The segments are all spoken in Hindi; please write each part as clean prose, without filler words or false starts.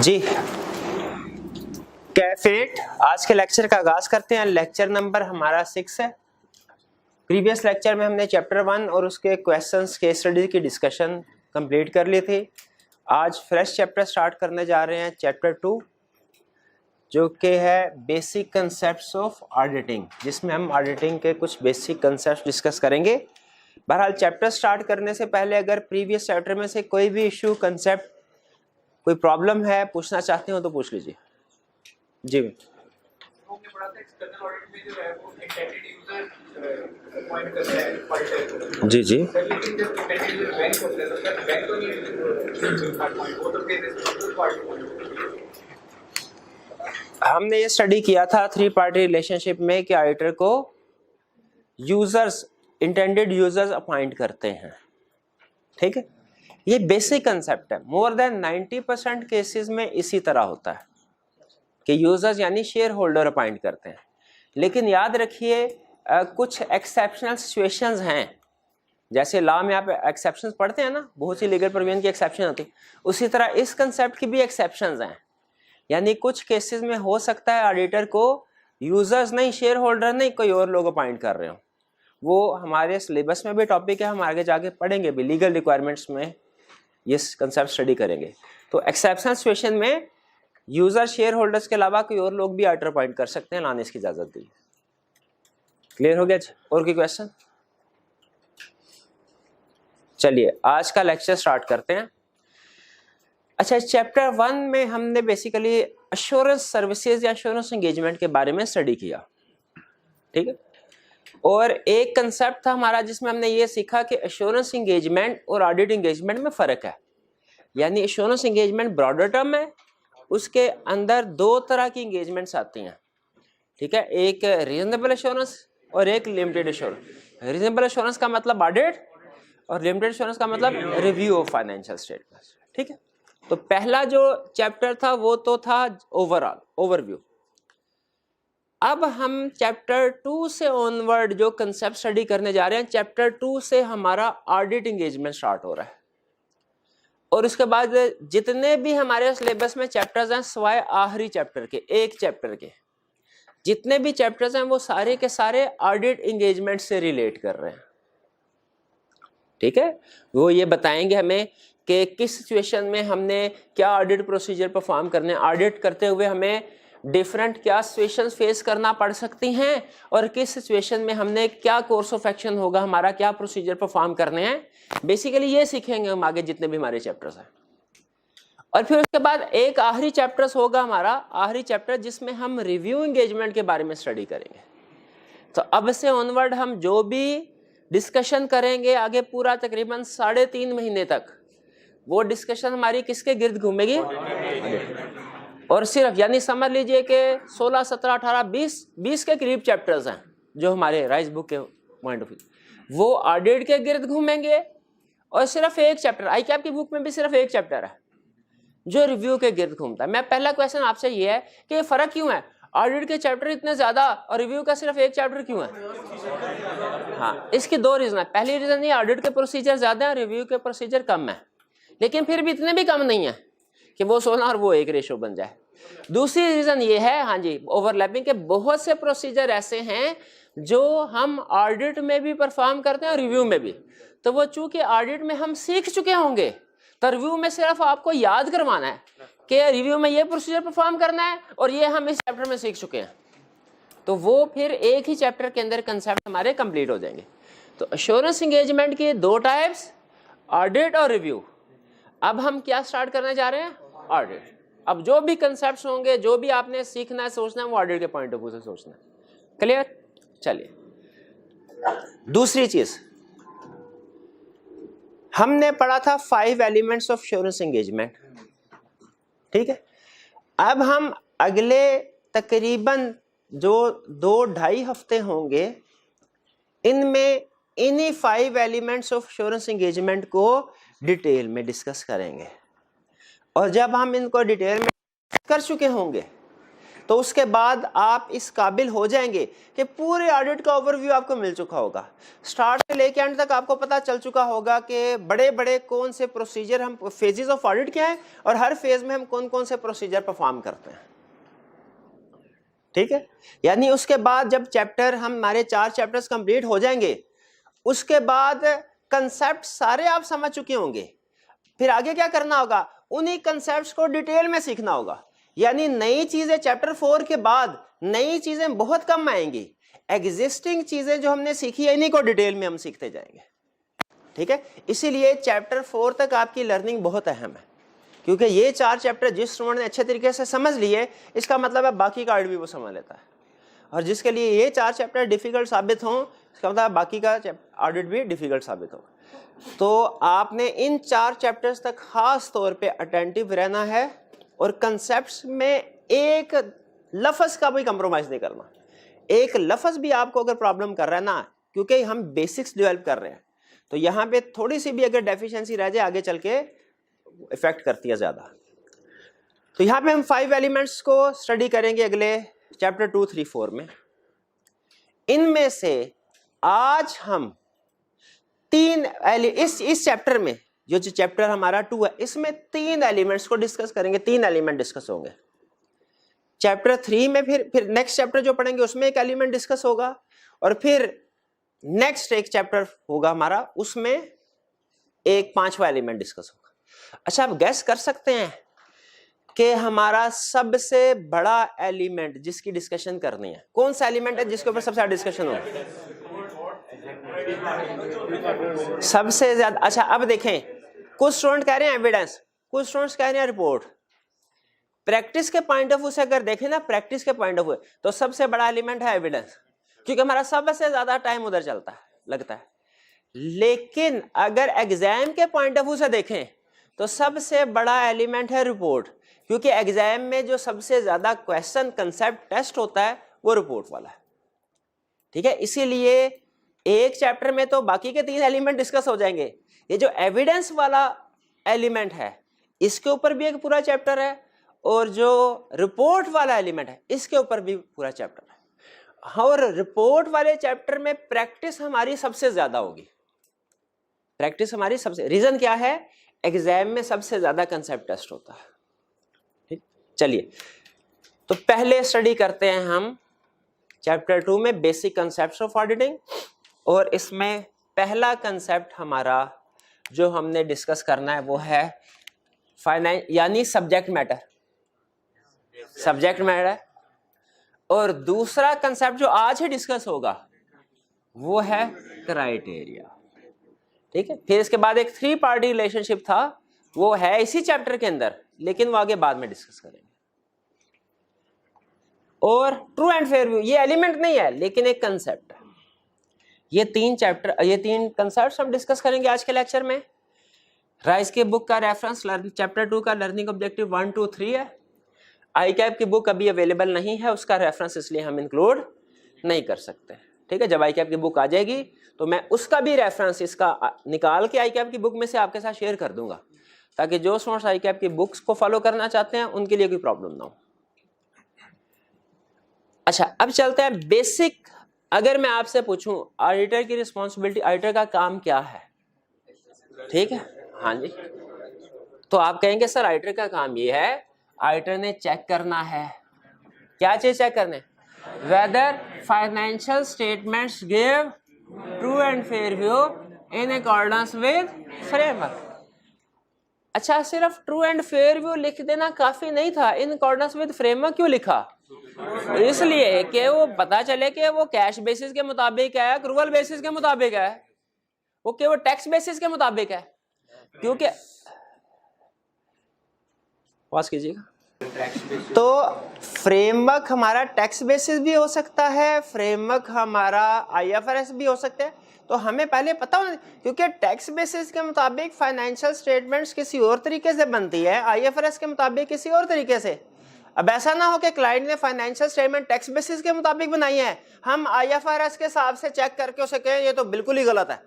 जी कैफेट आज के लेक्चर का आगाज करते हैं। लेक्चर नंबर हमारा 6 है। प्रीवियस लेक्चर में हमने चैप्टर 1 और उसके क्वेश्चंस केस स्टडी की डिस्कशन कंप्लीट कर ली थी। आज फ्रेश चैप्टर स्टार्ट करने जा रहे हैं, चैप्टर 2, जो कि है बेसिक कंसेप्ट्स ऑफ ऑडिटिंग, जिसमें हम ऑडिटिंग के कुछ बेसिक कंसेप्ट डिस्कस करेंगे। बहरहाल चैप्टर स्टार्ट करने से पहले अगर प्रीवियस चैप्टर में से कोई भी इशू, कंसेप्ट, कोई प्रॉब्लम है, पूछना चाहते हो तो पूछ लीजिए। जी हमने पढ़ा था एक्सटर्नल ऑडिट में जो है वो इंटेंडेड यूजर अपॉइंट करता है ऑडिटर। जी जी लेकिन जब इंटेंडेड यूजर बैंक होता है तो सर बैंक तो नहीं वो तो फिर रिस्पॉन्सिबल पार्टी। हमने ये स्टडी किया था 3 पार्टी रिलेशनशिप में कि ऑडिटर को यूजर्स, इंटेंडेड यूजर्स अपॉइंट करते हैं। ठीक है, ये बेसिक कंसेप्ट है। मोर देन 90% केसेस में इसी तरह होता है कि यूजर्स यानी शेयर होल्डर अपॉइंट करते हैं। लेकिन याद रखिए कुछ एक्सेप्शनल सिचुएशंस हैं, जैसे लॉ में आप एक्सेप्शंस पढ़ते हैं ना, बहुत सी लीगल प्रोविजन की एक्सेप्शन होती है, उसी तरह इस कंसेप्ट की भी एक्सेप्शंस हैं। यानी कुछ केसेस में हो सकता है ऑडिटर को यूजर्स नहीं, शेयर होल्डर नहीं, कोई और लोग अपॉइंट कर रहे हो। वो हमारे सिलेबस में भी टॉपिक है, हम आगे जाके पढ़ेंगे भी, लीगल रिक्वायरमेंट्स में ये कंसेप्ट स्टडी करेंगे। तो एक्सेप्शनल सिचुएशन में यूजर शेयर होल्डर्स के अलावा कोई और लोग भी ऑडिटर अपॉइंट कर सकते हैं, लाने इसकी इजाजत दी। क्लियर हो गया? और कोई क्वेश्चन? चलिए आज का लेक्चर स्टार्ट करते हैं। अच्छा, चैप्टर 1 में हमने बेसिकली एश्योरेंस सर्विसेज या एश्योरेंस एंगेजमेंट के बारे में स्टडी किया। ठीक है, और एक कंसेप्ट था हमारा जिसमें हमने ये सीखा कि एश्योरेंस एंगेजमेंट और ऑडिट एंगेजमेंट में फर्क है। यानी एश्योरेंस एंगेजमेंट ब्रॉडर टर्म है, उसके अंदर 2 तरह की एंगेजमेंट्स आती हैं। ठीक है, एक रीजनेबल एश्योरेंस और एक लिमिटेड एश्योरेंस। रीजनेबल एश्योरेंस का मतलब ऑडिट और लिमिटेड एश्योरेंस का मतलब रिव्यू ऑफ फाइनेंशियल स्टेटमेंट्स। ठीक है, तो पहला जो चैप्टर था वो तो था ओवरऑल ओवरव्यू। अब हम चैप्टर 2 से ऑनवर्ड जो कंसेप्ट स्टडी करने जा रहे हैं, चैप्टर 2 से हमारा ऑडिट एंगेजमेंट स्टार्ट हो रहा है। और उसके बाद जितने भी हमारे सिलेबस में चैप्टर्स हैं, सिवाय आखिरी चैप्टर के, एक चैप्टर के जितने भी चैप्टर्स हैं वो सारे के सारे ऑडिट एंगेजमेंट से रिलेट कर रहे हैं। ठीक है, वो ये बताएंगे हमें कि किस सिचुएशन में हमने क्या ऑडिट प्रोसीजर परफॉर्म करने, ऑडिट करते हुए हमें डिफरेंट क्या सिचुएशंस फेस करना पड़ सकती हैं, और किस सिचुएशन में हमने क्या कोर्स ऑफ एक्शन होगा हमारा, क्या प्रोसीजर परफॉर्म करने हैं। बेसिकली ये सीखेंगे हम आगे जितने भी हमारे चैप्टर्स हैं। और फिर उसके बाद एक आखिरी चैप्टर्स होगा हमारा, आखिरी चैप्टर जिसमें हम रिव्यू एंगेजमेंट के बारे में स्टडी करेंगे। तो अब से ऑनवर्ड हम जो भी डिस्कशन करेंगे आगे पूरा तकरीबन 3.5 महीने तक, वो डिस्कशन हमारी किसके गिर्द घूमेगी? और सिर्फ यानी समझ लीजिए कि 16, 17, 18, 20 के करीब चैप्टर्स हैं जो हमारे राइस बुक के पॉइंट ऑफ व्यू, वो ऑडिट के गिर्द घूमेंगे। और सिर्फ एक चैप्टर, ICAP की बुक में भी सिर्फ एक चैप्टर है जो रिव्यू के गिर्द घूमता है। मैं पहला क्वेश्चन आपसे ये है कि फर्क क्यों है, ऑडिट के चैप्टर इतने ज्यादा और रिव्यू का सिर्फ एक चैप्टर क्यों है? हाँ, इसकी 2 रीजन है। पहली रीजन ये ऑडिट के प्रोसीजर ज्यादा है, रिव्यू के प्रोसीजर कम है, लेकिन फिर भी इतने भी कम नहीं है कि वो 16 और वो 1 रेशो बन जाए। दूसरी रीजन ये है, हाँ जी, ओवरलैपिंग के बहुत से प्रोसीजर ऐसे हैं जो हम ऑडिट में भी परफॉर्म करते हैं और रिव्यू में भी। तो वो चूंकि ऑडिट में हम सीख चुके होंगे, तो रिव्यू में सिर्फ आपको याद करवाना है कि रिव्यू में ये प्रोसीजर परफॉर्म करना है, और ये हम इस चैप्टर में सीख चुके हैं। तो वो फिर एक ही चैप्टर के अंदर कंसेप्ट हमारे कंप्लीट हो जाएंगे। तो एश्योरेंस एंगेजमेंट की 2 टाइप्स, ऑडिट और रिव्यू। अब हम क्या स्टार्ट करने जा रहे हैं? ऑडिट। अब जो भी कंसेप्ट्स होंगे, जो भी आपने सीखना है, सोचना है, वो ऑडिट के पॉइंट ऑफ व्यू से सोचना है। क्लियर? चलिए, दूसरी चीज हमने पढ़ा था 5 एलिमेंट्स ऑफ एश्योरेंस एंगेजमेंट। ठीक है, अब हम अगले तकरीबन जो 2-2.5 हफ्ते होंगे, इनमें इन्हीं 5 एलिमेंट्स ऑफ एश्योरेंस एंगेजमेंट को डिटेल में डिस्कस करेंगे। और जब हम इनको डिटेल में कर चुके होंगे, तो उसके बाद आप इस काबिल हो जाएंगे कि पूरे ऑडिट का ओवरव्यू आपको मिल चुका होगा। स्टार्ट से लेके एंड तक आपको पता चल चुका होगा कि बड़े बड़े कौन से प्रोसीजर, हम फेजेस ऑफ ऑडिट क्या है और हर फेज में हम कौन कौन से प्रोसीजर परफॉर्म करते हैं। ठीक है, यानी उसके बाद जब चैप्टर हमारे 4 चैप्टर्स कंप्लीट हो जाएंगे, उसके बाद कंसेप्ट सारे आप समझ चुके होंगे। फिर आगे क्या करना होगा, उन्हीं कंसेप्ट्स को डिटेल में सीखना होगा। यानी नई चीजें चैप्टर 4 के बाद नई चीजें बहुत कम आएंगी, एग्जिस्टिंग चीजें जो हमने सीखी है इन्हीं को डिटेल में हम सीखते जाएंगे। ठीक है, इसीलिए चैप्टर 4 तक आपकी लर्निंग बहुत अहम है, क्योंकि ये 4 चैप्टर जिस स्टूडेंट ने अच्छे तरीके से समझ लिए, इसका मतलब है बाकी का ऑडिट भी वो समझ लेता है, और जिसके लिए ये 4 चैप्टर डिफिकल्ट साबित हों, इसका मतलब बाकी का ऑडिट भी डिफिकल्ट साबित हो। तो आपने इन 4 चैप्टर्स तक खास तौर पे अटेंटिव रहना है, और कंसेप्ट्स में एक लफ्ज़ का भी कंप्रोमाइज नहीं करना। एक लफ्ज़ भी आपको अगर प्रॉब्लम कर रहा है ना, क्योंकि हम बेसिक्स डेवलप कर रहे हैं, तो यहाँ पे थोड़ी सी भी अगर डेफिशिएंसी रह जाए आगे चल के इफेक्ट करती है ज़्यादा। तो यहाँ पे हम 5 एलिमेंट्स को स्टडी करेंगे अगले चैप्टर 2, 3, 4 में। इनमें से आज हम 3 इस चैप्टर में, जो चैप्टर हमारा 2 है, इसमें 3 एलिमेंट्स को डिस्कस करेंगे। 3 एलिमेंट डिस्कस होंगे। चैप्टर 3 में फिर नेक्स्ट चैप्टर जो पढ़ेंगे उसमें एक एलिमेंट डिस्कस होगा, और फिर नेक्स्ट एक चैप्टर होगा हमारा, उसमें एक 5वां एलिमेंट डिस्कस होगा। अच्छा, आप गैस कर सकते हैं कि हमारा सबसे बड़ा एलिमेंट जिसकी डिस्कशन करनी है कौन सा एलिमेंट है, जिसके ऊपर सबसे ज्यादा डिस्कशन होगा? सबसे ज्यादा। अच्छा, अब देखें, कुछ स्टूडेंट कह रहे हैं एविडेंस, कुछ स्टूडेंट्स कह रहे हैं रिपोर्ट। प्रैक्टिस के पॉइंट ऑफ व्यू से अगर देखें ना, प्रैक्टिस के पॉइंट ऑफ व्यू, तो सबसे बड़ा एलिमेंट है एविडेंस, क्योंकि हमारा सबसे ज्यादा टाइम उधर चलता है, लगता है। लेकिन अगर एग्जाम के पॉइंट ऑफ व्यू से देखें तो सबसे बड़ा एलिमेंट है रिपोर्ट, क्योंकि एग्जाम में जो सबसे ज्यादा क्वेश्चन कंसेप्ट टेस्ट होता है वो रिपोर्ट वाला है। ठीक है, इसीलिए एक चैप्टर में तो बाकी के 3 एलिमेंट डिस्कस हो जाएंगे। ये जो एविडेंस वाला एलिमेंट है इसके ऊपर भी एक पूरा चैप्टर है, और जो रिपोर्ट वाला एलिमेंट है इसके ऊपर भी पूरा चैप्टर है। और रिपोर्ट वाले चैप्टर में प्रैक्टिस हमारी सबसे ज्यादा होगी। प्रैक्टिस हमारी सबसे, रीजन क्या है, एग्जाम में सबसे ज्यादा कंसेप्ट टेस्ट होता है। ठीक, चलिए तो पहले स्टडी करते हैं हम चैप्टर 2 में बेसिक कंसेप्ट्स ऑफ ऑडिटिंग, और इसमें पहला कंसेप्ट हमारा जो हमने डिस्कस करना है वो है फाइनेंस, यानी सब्जेक्ट मैटर। सब्जेक्ट मैटर, और दूसरा कंसेप्ट जो आज ही डिस्कस होगा वो है क्राइटेरिया। ठीक है, फिर इसके बाद एक 3 पार्टी रिलेशनशिप था, वो है इसी चैप्टर के अंदर, लेकिन वो आगे बाद में डिस्कस करेंगे। और ट्रू एंड फेयर व्यू, ये एलिमेंट नहीं है लेकिन एक कंसेप्ट है। ये 3 कंसेप्ट हम डिस्कस करेंगे आज के लेक्चर में। राइस की बुक का रेफरेंस चैप्टर 2 का लर्निंग ऑब्जेक्टिव 1, 2, 3 है। ICAP की बुक अभी अवेलेबल नहीं है, उसका रेफरेंस इसलिए हम इंक्लूड नहीं कर सकते। ठीक है, जब ICAP की बुक आ जाएगी तो मैं उसका भी रेफरेंस इसका निकाल के ICAP की बुक में से आपके साथ शेयर कर दूंगा, ताकि जो स्टूडेंट्स ICAP की बुक्स को फॉलो करना चाहते हैं उनके लिए कोई प्रॉब्लम ना हो। अच्छा, अब चलते हैं बेसिक। अगर मैं आपसे पूछूं ऑडिटर की रिस्पॉन्सिबिलिटी, ऑडिटर का काम क्या है? ठीक है, हाँ जी, तो आप कहेंगे सर ऑडिटर का काम ये है, ऑडिटर ने चेक करना है। क्या चीज चेक करने? Weather financial statements give true and fair view in accordance with framework. अच्छा, सिर्फ ट्रू एंड फेयर व्यू लिख देना काफी नहीं था, इन अकॉर्डेंस विद फ्रेमवर्क क्यों लिखा? इसलिए कि वो पता चले कि वो कैश बेसिस के मुताबिक है, एक्रूवल बेसिस के मुताबिक है, वो केवल टैक्स बेसिस के मुताबिक है। क्योंकि पास कीजिएगा, तो फ्रेमवर्क हमारा टैक्स बेसिस भी हो सकता है, फ्रेमवर्क हमारा IFRS भी हो सकता है। तो हमें पहले पता होना, क्योंकि टैक्स बेसिस के मुताबिक फाइनेंशियल स्टेटमेंट्स किसी और तरीके से बनती है, IFRS के मुताबिक किसी और तरीके से। अब ऐसा ना हो कि क्लाइंट ने फाइनेंशियल स्टेटमेंट टैक्स बेसिस के मुताबिक बनाई है, हम IFRS के हिसाब से चेक करके उसे कहें ये तो बिल्कुल ही गलत है।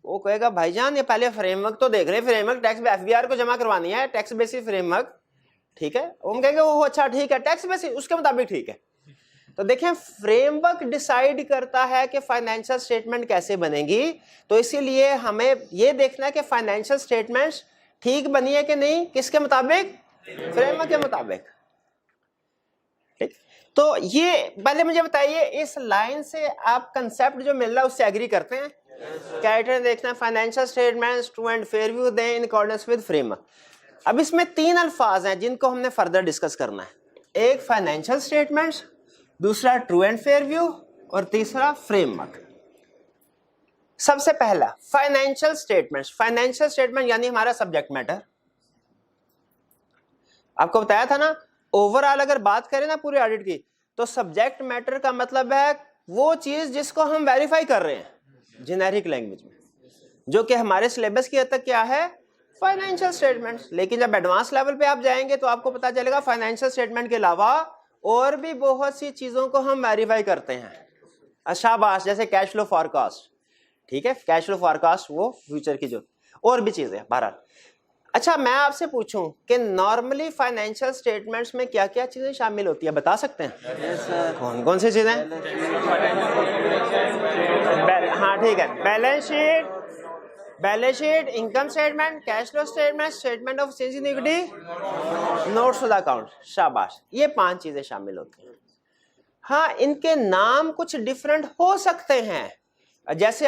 वो कहेगा भाईजान ये पहले फ्रेमवर्क तो देख रहे, फ्रेमवर्क टैक्स FBR को जमा करवानी है, टैक्स बेसिस फ्रेमवर्क ठीक है, हम कहेंगे वो अच्छा ठीक है, टैक्स बेसिस उसके मुताबिक ठीक है। तो देखें फ्रेमवर्क डिसाइड करता है कि फाइनेंशियल स्टेटमेंट कैसे बनेगी, तो इसीलिए हमें ये देखना है कि फाइनेंशियल स्टेटमेंट्स ठीक बनी है कि नहीं, किसके मुताबिक, फ्रेमवर्क के मुताबिक। ठीक, तो ये पहले मुझे बताइए इस लाइन से आप कंसेप्ट जो मिल रहा है उससे एग्री करते हैं? कैरेक्टर देखना है, financial statements true and fair view they in accordance with framework. अब इसमें 3 अल्फाज हैं जिनको हमने फर्दर डिस्कस करना है, एक फाइनेंशियल स्टेटमेंट्स, दूसरा ट्रू एंड फेयर व्यू और तीसरा फ्रेमवर्क। सबसे पहला फाइनेंशियल स्टेटमेंट्स। फाइनेंशियल स्टेटमेंट यानी हमारा सब्जेक्ट मैटर। आपको बताया था ना, ओवरऑल अगर बात करें ना पूरे ऑडिट की, तो सब्जेक्ट मैटर का मतलब है वो चीज जिसको हम वेरीफाई कर रहे हैं जेनेरिक लैंग्वेज में, जो कि हमारे सिलेबस की हद तक क्या है, फाइनेंशियल स्टेटमेंट्स। लेकिन जब एडवांस लेवल पे आप जाएंगे तो आपको पता चलेगा फाइनेंशियल स्टेटमेंट के अलावा और भी बहुत सी चीजों को हम वेरीफाई करते हैं। शाबाश, जैसे कैश फ्लो फॉरकास्ट, ठीक है, कैश फ्लो फॉरकास्ट वो फ्यूचर की जो और भी चीजें बहरहाल। अच्छा, मैं आपसे पूछूं कि नॉर्मली फाइनेंशियल स्टेटमेंट्स में क्या क्या चीजें शामिल होती है, बता सकते हैं? कौन कौन सी चीजें? हाँ ठीक है, balance sheet, income statement, cash flow statement, statement of change in equity, notes to the account. शाबाश, ये 5 चीजें शामिल होती हैं। हाँ, इनके नाम कुछ डिफरेंट हो सकते हैं, जैसे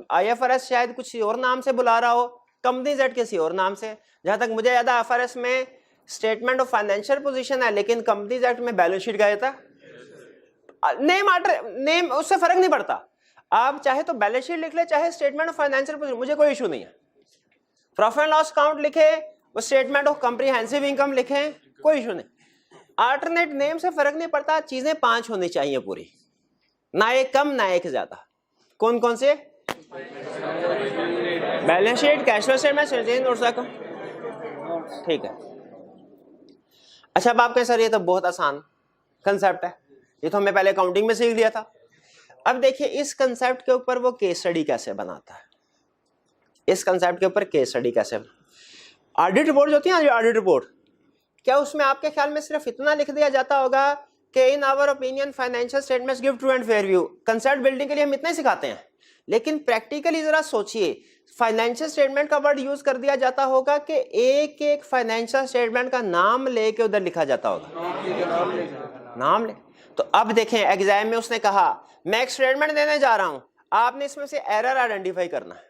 IFRS शायद कुछ और नाम से बुला रहा हो, कंपनीज एक्ट किसी और नाम से। जहां तक मुझे याद है IFRS में स्टेटमेंट ऑफ फाइनेंशियल पोजीशन है, लेकिन कंपनीज एक्ट में बैलेंस शीट का था। नेम उससे फर्क नहीं पड़ता, आप चाहे तो बैलेंस शीट लिख ले, चाहे स्टेटमेंट ऑफ फाइनेंशियल पोजीशन, मुझे कोई इशू नहीं है। प्रॉफिट एंड लॉस अकाउंट लिखे, वो स्टेटमेंट ऑफ कॉम्प्रिहेंसिव इनकम लिखे, कोई इशू नहीं। अल्टरनेट नेम से फर्क नहीं पड़ता, चीजें 5 होनी चाहिए पूरी, ना एक कम ना एक ज्यादा। कौन कौन से? Balance sheet, cash flow statement, ठीक है। अच्छा, अब आप कहें सर ये तो बहुत आसान कंसेप्ट है, ये तो हमने पहले अकाउंटिंग में सीख लिया था। अब देखिए इस कंसेप्ट के ऊपर वो केस स्टडी कैसे बनाता है, इस कंसेप्ट के ऊपर केस स्टडी कैसे। ऑडिट रिपोर्ट होती है ना, ऑडिट रिपोर्ट, क्या उसमें आपके ख्याल में सिर्फ इतना लिख दिया जाता होगा कि in our opinion financial statements give true and fair view? Concept building के लिए हम इतना ही सिखाते हैं, लेकिन प्रैक्टिकली जरा सोचिए, फाइनेंशियल स्टेटमेंट का वर्ड यूज कर दिया जाता होगा कि एक एक फाइनेंशियल स्टेटमेंट का नाम लेके उधर लिखा जाता होगा, नाम ले। तो अब देखें एग्जाम में उसने कहा मैं एक स्टेटमेंट देने जा रहा हूं, आपने इसमें से एरर आइडेंटिफाई करना है,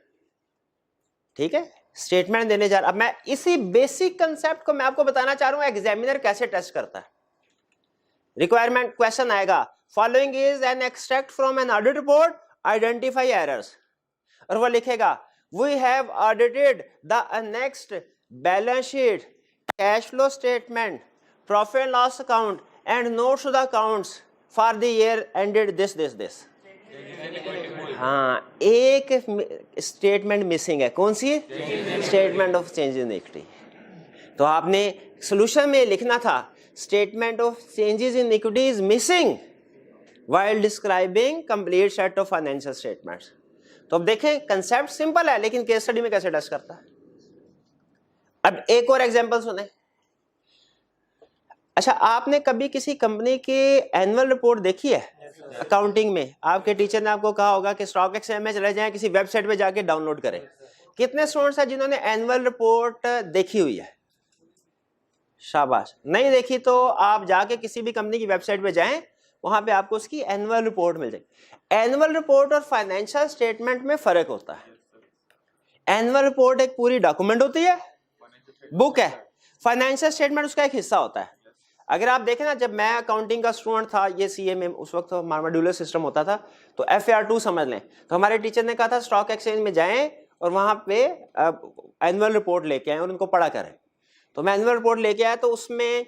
ठीक है, स्टेटमेंट देने जा रहा। अब मैं इसी बेसिक कंसेप्ट को मैं आपको बताना चाह रहा हूं एग्जामिनर कैसे टेस्ट करता है। रिक्वायरमेंट क्वेश्चन आएगा, following is an extract from an audit report, identify errors, और वो लिखेगा we have audited the next balance sheet, cash flow statement, profit and loss account and notes to the accounts for the year ended this. हाँ, एक स्टेटमेंट मिसिंग है, कौन सी? Statement of change in equity. तो आपने सॉल्यूशन में लिखना था statement of changes in equity is missing while describing complete set of financial statements। तो अब देखें कंसेप्ट सिंपल है, लेकिन केस स्टडी में कैसे टेस्ट करता है। अब एक और एग्जांपल सुने। अच्छा, आपने कभी किसी कंपनी की एनुअल रिपोर्ट देखी है? अकाउंटिंग में आपके टीचर ने आपको कहा होगा कि स्टॉक एक्सचेंज में चले जाएं, किसी वेबसाइट पे जाके डाउनलोड करें। कितने स्टूडेंट्स हैं जिन्होंने एनुअल रिपोर्ट देखी हुई है? शाबाश। नहीं देखी तो आप जाके किसी भी कंपनी की वेबसाइट पे जाएं, वहां पे आपको उसकी एनुअल रिपोर्ट मिल जाएगी। एनुअल रिपोर्ट और फाइनेंशियल स्टेटमेंट में फर्क होता है। एनुअल रिपोर्ट एक पूरी डॉक्यूमेंट होती है, बुक है। फाइनेंशियल स्टेटमेंट उसका एक हिस्सा होता है। अगर आप देखें ना, जब मैं अकाउंटिंग का स्टूडेंट था, ये सीए में उस वक्त हमारा मॉड्यूलर सिस्टम होता था, तो FAR2 समझ लें, तो हमारे टीचर ने कहा था स्टॉक एक्सचेंज में जाएं और वहां पे एनुअल रिपोर्ट लेके आए और उनको पढ़ा करें। तो मैं एनुअल रिपोर्ट लेके आया, तो उसमें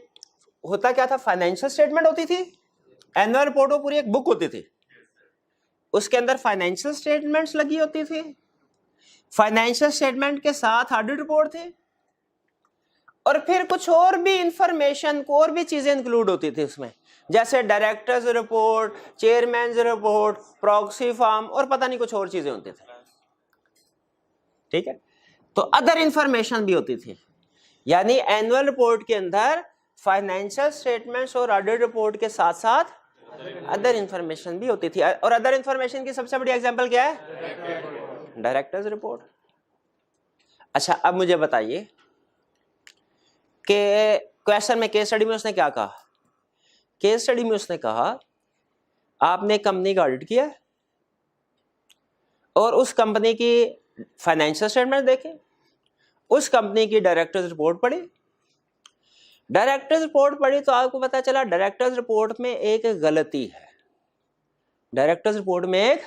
होता क्या था, फाइनेंशियल स्टेटमेंट होती थी, एनुअल रिपोर्ट वो पूरी एक बुक होती थी, उसके अंदर फाइनेंशियल स्टेटमेंट्स लगी होती थी, फाइनेंशियल स्टेटमेंट के साथ ऑडिट रिपोर्ट थी, और फिर कुछ और भी इंफॉर्मेशन को और भी चीजें इंक्लूड होती थी उसमें, जैसे directors report, chairman report, proxy form और पता नहीं कुछ और चीजें होती थी, ठीक है। तो अदर इंफॉर्मेशन भी होती थी। यानी एनुअल रिपोर्ट के अंदर फाइनेंशियल स्टेटमेंट्स और ऑडिट रिपोर्ट के साथ साथ अदर इंफॉर्मेशन भी होती थी। और अदर इंफॉर्मेशन की सबसे बड़ी एग्जांपल क्या है? Directors report. अच्छा, अब मुझे बताइए कि क्वेश्चन में, केस स्टडी में उसने क्या कहा? केस स्टडी में उसने कहा आपने कंपनी का ऑडिट किया और उस कंपनी की फाइनेंशियल स्टेटमेंट देखे, उस कंपनी की डायरेक्टर्स रिपोर्ट पढ़ी। डायरेक्टर्स रिपोर्ट पढ़ी तो आपको पता चला डायरेक्टर्स रिपोर्ट में एक गलती है। डायरेक्टर्स रिपोर्ट में एक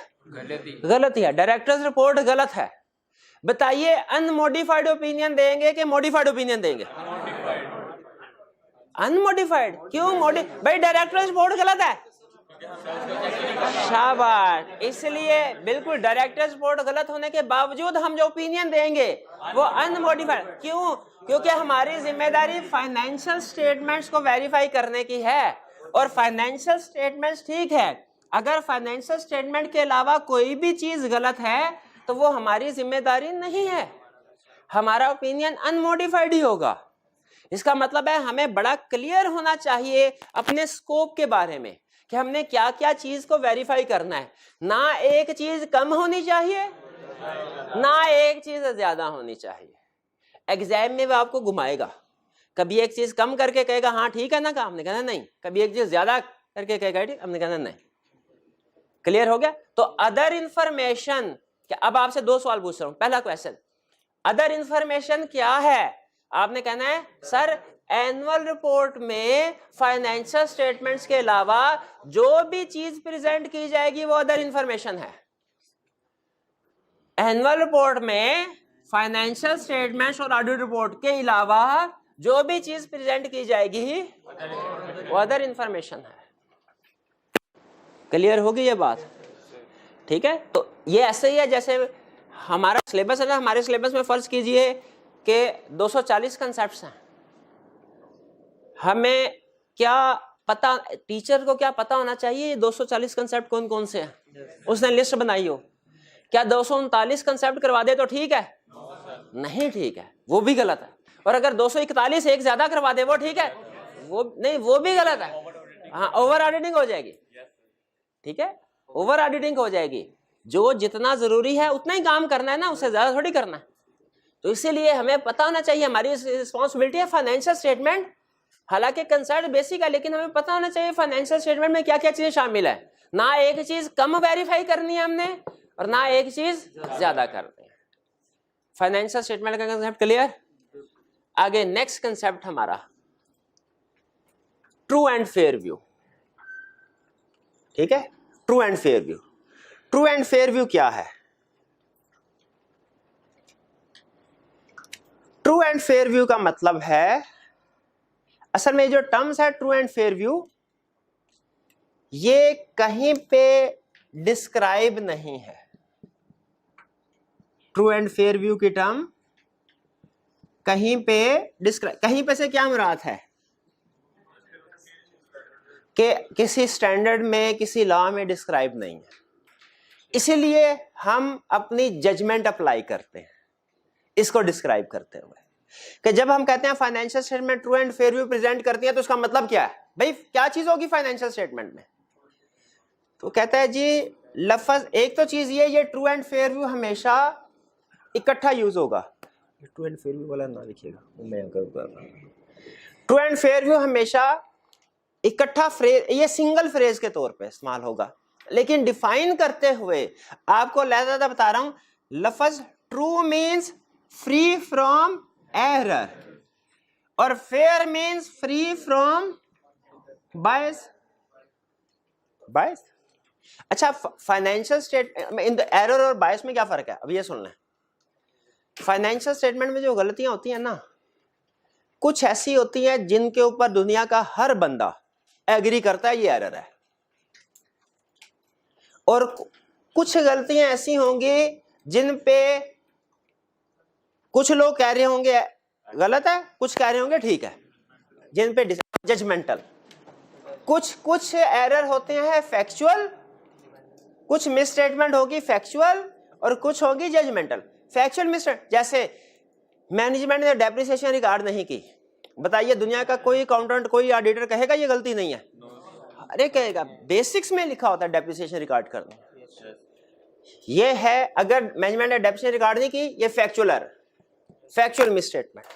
गलती है। डायरेक्टर्स रिपोर्ट गलत है। बताइए अनमोडिफाइड ओपिनियन देंगे कि मॉडिफाइड ओपिनियन देंगे? अनमोडिफाइड। क्यों भाई डायरेक्टर्स रिपोर्ट गलत है। शाबाश। इसलिए बिल्कुल डायरेक्टर्स रिपोर्ट गलत होने के बावजूद हम जो ओपिनियन देंगे वो अनमोडिफाइड। क्यों? क्योंकि हमारी जिम्मेदारी फाइनेंशियल स्टेटमेंट्स को वेरीफाई करने की है और फाइनेंशियल स्टेटमेंट्स ठीक है। अगर फाइनेंशियल स्टेटमेंट के अलावा कोई भी चीज गलत है तो वो हमारी जिम्मेदारी नहीं है, हमारा ओपिनियन अनमोडिफाइड ही होगा। इसका मतलब है हमें बड़ा क्लियर होना चाहिए अपने स्कोप के बारे में कि हमने क्या क्या चीज को वेरीफाई करना है। ना एक चीज कम होनी चाहिए, ना एक चीज ज्यादा होनी चाहिए। एग्जाम में वो आपको घुमाएगा, कभी एक चीज कम करके कहेगा हाँ ठीक है ना काम, हमने कहना नहीं। कभी एक चीज ज्यादा करके कहेगा ठीक, हमने कहना नहीं। क्लियर हो गया? तो अदर इंफॉर्मेशन, अब आपसे दो सवाल पूछ रहा हूं। पहला क्वेश्चन, अदर इंफॉर्मेशन क्या है? आपने कहना है सर एनुअल रिपोर्ट में फाइनेंशियल स्टेटमेंट्स के अलावा जो भी चीज प्रेजेंट की जाएगी वो अदर इंफॉर्मेशन है। एनुअल रिपोर्ट में फाइनेंशियल स्टेटमेंट्स और ऑडिट रिपोर्ट के अलावा जो भी चीज प्रेजेंट की जाएगी वो अदर इंफॉर्मेशन है। क्लियर होगी ये बात? ठीक है। तो ये ऐसे ही है जैसे हमारा सिलेबस है ना, हमारे सिलेबस में फर्ज कीजिए कि 240 कंसेप्ट्स हैं। हमें क्या पता, टीचर को क्या पता होना चाहिए ये 240 कंसेप्ट कौन कौन से हैं? उसने लिस्ट बनाई हो। क्या 239 कंसेप्ट करवा दे तो ठीक है? नहीं ठीक है, वो भी गलत है। और अगर 241 एक ज्यादा करवा दे वो ठीक है? वो नहीं, वो भी गलत है। हाँ, ओवर ऑडिटिंग हो जाएगी। ठीक है, ओवर ऑडिटिंग हो जाएगी। जो जितना जरूरी है उतना ही काम करना है ना, उससे ज्यादा थोड़ी करना है। तो इसीलिए हमें पता होना चाहिए, हमारी रिस्पॉन्सिबिलिटी है फाइनेंशियल स्टेटमेंट। हालांकि कंसेप्ट बेसिक है लेकिन हमें पता होना चाहिए फाइनेंशियल स्टेटमेंट में क्या क्या चीजें शामिल है। ना एक चीज कम वेरीफाई करनी है हमने और ना एक चीज ज्यादा करनी है। फाइनेंशियल स्टेटमेंट का कंसेप्ट क्लियर? आगे नेक्स्ट कंसेप्ट हमारा ट्रू एंड फेयर व्यू। ठीक है, true and fair view. True and fair view क्या है? ट्रू एंड फेयर व्यू का मतलब है, असल में जो टर्म्स है ट्रू एंड फेयर व्यू, ये कहीं पे डिस्क्राइब नहीं है। ट्रू एंड फेयर व्यू की टर्म कहीं पे डिस्क्राइब, कहीं पे से क्या मुराद है कि किसी स्टैंडर्ड में, किसी लॉ में डिस्क्राइब नहीं है। इसीलिए हम अपनी जजमेंट अप्लाई करते हैं इसको डिस्क्राइब करते हुए कि जब हम कहते हैं financial statement true and fair view present करती है तो उसका मतलब क्या है? भाई क्या चीज होगी फाइनेंशियल स्टेटमेंट में? तो कहता है जी लफ्ज, एक तो चीज ये ट्रू एंड फेयर व्यू हमेशा इकट्ठा यूज होगा। ट्रू एंड फेयर व्यू वाला ना लिखिएगा, मैं ट्रू एंड फेयर व्यू हमेशा इकट्ठा फ्रेज, ये सिंगल फ्रेज के तौर पे इस्तेमाल होगा। लेकिन डिफाइन करते हुए आपको लहजा बता रहा हूं, लफ्ज true means free from error और फेयर मीन्स फ्री फ्रॉम बायस। बायस। अच्छा, फाइनेंशियल स्टेटमेंट, एरर और बायस में क्या फर्क है? अब ये सुन लें। फाइनेंशियल स्टेटमेंट में जो गलतियां होती हैं ना, कुछ ऐसी होती हैं जिनके ऊपर दुनिया का हर बंदा एग्री करता है ये एरर है, और कुछ गलतियां ऐसी होंगी जिन पे कुछ लोग कह रहे होंगे गलत है, कुछ कह रहे होंगे ठीक है, जिन पे जजमेंटल। कुछ एरर होते हैं फैक्चुअल, कुछ मिसस्टेटमेंट होगी फैक्चुअल और कुछ होगी जजमेंटल। फैक्चुअल मिसस्टेटमेंट जैसे मैनेजमेंट ने डेप्रिसिएशन रिकॉर्ड नहीं की, बताइए दुनिया का कोई अकाउंटेंट कोई ऑडिटर कहेगा ये गलती नहीं है? अरे कहेगा, बेसिक्स में लिखा होता है डेप्रिसिएशन रिकॉर्ड करना। ये है, अगर मैनेजमेंट ने डेप्रिसिएशन रिकॉर्ड नहीं की, ये फैक्चुअल एरर, फैक्चुअल मिसस्टेटमेंट।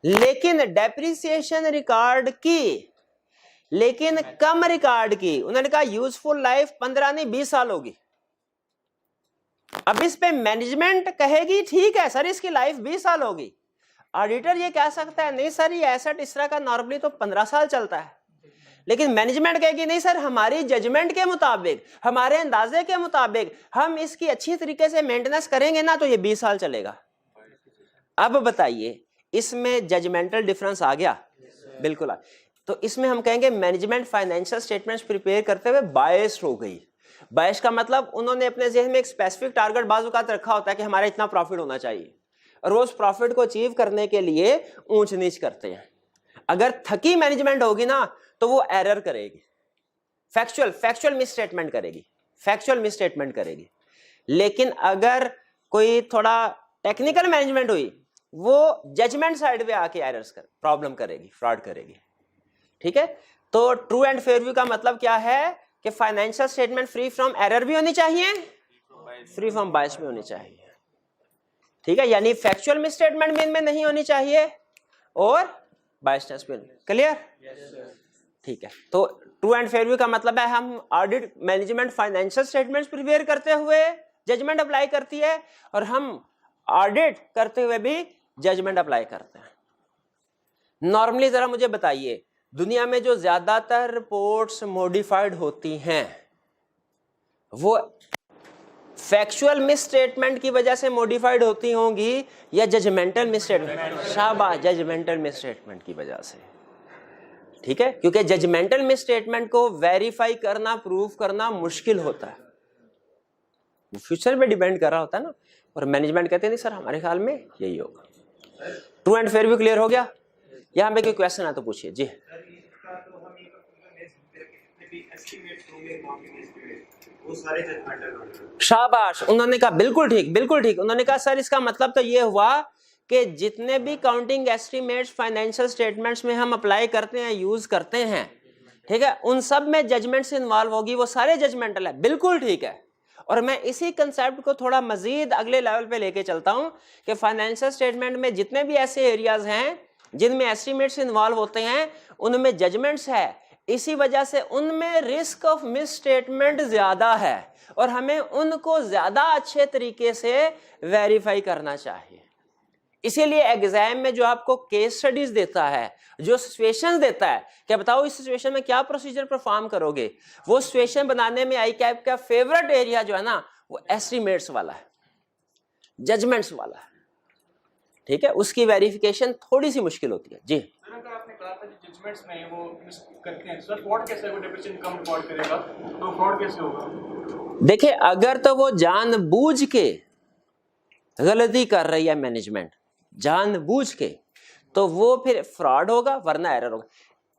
लेकिन डेप्रिसिएशन रिकॉर्ड की, लेकिन कम रिकॉर्ड की। उन्होंने कहा यूजफुल लाइफ 15 नहीं 20 साल होगी। अब इस पे मैनेजमेंट कहेगी ठीक है सर इसकी लाइफ 20 साल होगी, ऑडिटर ये कह सकता है नहीं सर ये एसेट इस तरह का नॉर्मली तो 15 साल चलता है। लेकिन मैनेजमेंट कहेगी नहीं सर हमारी जजमेंट के मुताबिक, हमारे अंदाजे के मुताबिक हम इसकी अच्छी तरीके से मेंटेनेंस करेंगे ना तो ये 20 साल चलेगा। अब बताइए इसमें जजमेंटल डिफरेंस आ गया? बिल्कुल आ। तो इसमें हम कहेंगे मैनेजमेंट फाइनेंशियल स्टेटमेंट्स प्रिपेयर करते हुए बायस्ड हो गई। बायस का मतलब उन्होंने अपने ज़हन में एक स्पेसिफिक टारगेट बाजुकात रखा होता है कि हमारा इतना प्रॉफिट होना चाहिए, और वो उस प्रॉफिट को अचीव करने के लिए ऊंच नीच करते हैं। अगर थकी मैनेजमेंट होगी ना तो वो एरर करेगी, फैक्चुअल मिसस्टेटमेंट करेगी, फैक्चुअल मिसस्टेटमेंट करेगी। लेकिन अगर कोई थोड़ा टेक्निकल मैनेजमेंट हुई वो जजमेंट साइड पे आके एरर्स कर प्रॉब्लम करेगी, फ्रॉड करेगी। ठीक है, तो ट्रू एंड फेयर व्यू का मतलब क्या है कि financial statement free from error भी होनी चाहिए, फ्री फ्रॉम बायस भी होनी चाहिए। ठीक है, यानी फैक्चुअल मिसस्टेटमेंट भी इनमें नहीं होनी चाहिए और बायसनेस भी। क्लियर? ठीक है, तो ट्रू एंड फेयर व्यू का मतलब है हम audit management financial statements prepare करते हुए जजमेंट अप्लाई करती है और हम ऑडिट करते हुए भी जजमेंट अप्लाई करते हैं। नॉर्मली जरा मुझे बताइए दुनिया में जो ज्यादातर रिपोर्ट्स मॉडिफाइड होती हैं वो फैक्चुअल मिसस्टेटमेंट की वजह से मॉडिफाइड होती होंगी या जजमेंटल मिसस्टेटमेंट? शाबाश, जजमेंटल मिसस्टेटमेंट की वजह से। ठीक है, क्योंकि जजमेंटल मिसस्टेटमेंट को वेरीफाई करना, प्रूफ करना मुश्किल होता है, फ्यूचर पे डिपेंड कर रहा होता है ना। और मैनेजमेंट कहते हैं नहीं सर हमारे ख्याल में यही होगा। True and fair view clear हो गया? यहाँ पे कोई क्वेश्चन है तो पूछिए जी। शाबाश, उन्होंने कहा बिल्कुल ठीक, बिल्कुल ठीक। उन्होंने कहा सर इसका मतलब तो ये हुआ कि जितने भी काउंटिंग एस्टिमेट्स फाइनेंशियल स्टेटमेंट्स में हम अप्लाई करते हैं, यूज करते हैं, ठीक है, उन सब में जजमेंट से इन्वॉल्व होगी, वो सारे जजमेंटल है। बिल्कुल ठीक है। और मैं इसी कंसेप्ट को थोड़ा मजीद अगले लेवल पे लेके चलता हूं कि फाइनेंशियल स्टेटमेंट में जितने भी ऐसे एरियाज हैं जिनमें एस्टिमेट्स इन्वॉल्व होते हैं उनमें जजमेंट्स है, इसी वजह से उनमें रिस्क ऑफ मिस स्टेटमेंट ज्यादा है और हमें उनको ज्यादा अच्छे तरीके से वेरीफाई करना चाहिए। इसीलिए एग्जाम में जो आपको केस स्टडीज देता है, जो सिचुएशंस देता है कि बताओ इस सिचुएशन में क्या प्रोसीजर परफॉर्म करोगे, वो सिचुएशन बनाने में आई कैप का फेवरेट एरिया जो है ना वो एस्टिमेट्स वाला है, जजमेंट्स वाला है। ठीक है, उसकी वेरिफिकेशन थोड़ी सी मुश्किल होती है जी। अगर आपने कहा था कि जजमेंट्स में वो मिस करते हैं सर, फ्रॉड कैसे वो डेप्रिसिएशन कम रिकॉर्ड करेगा, तो फ्रॉड कैसे होगा? देखिए अगर तो वो जानबूझ के गलती कर रही है मैनेजमेंट, जानबूझ के, तो वो फिर फ्रॉड होगा वरना एरर होगा।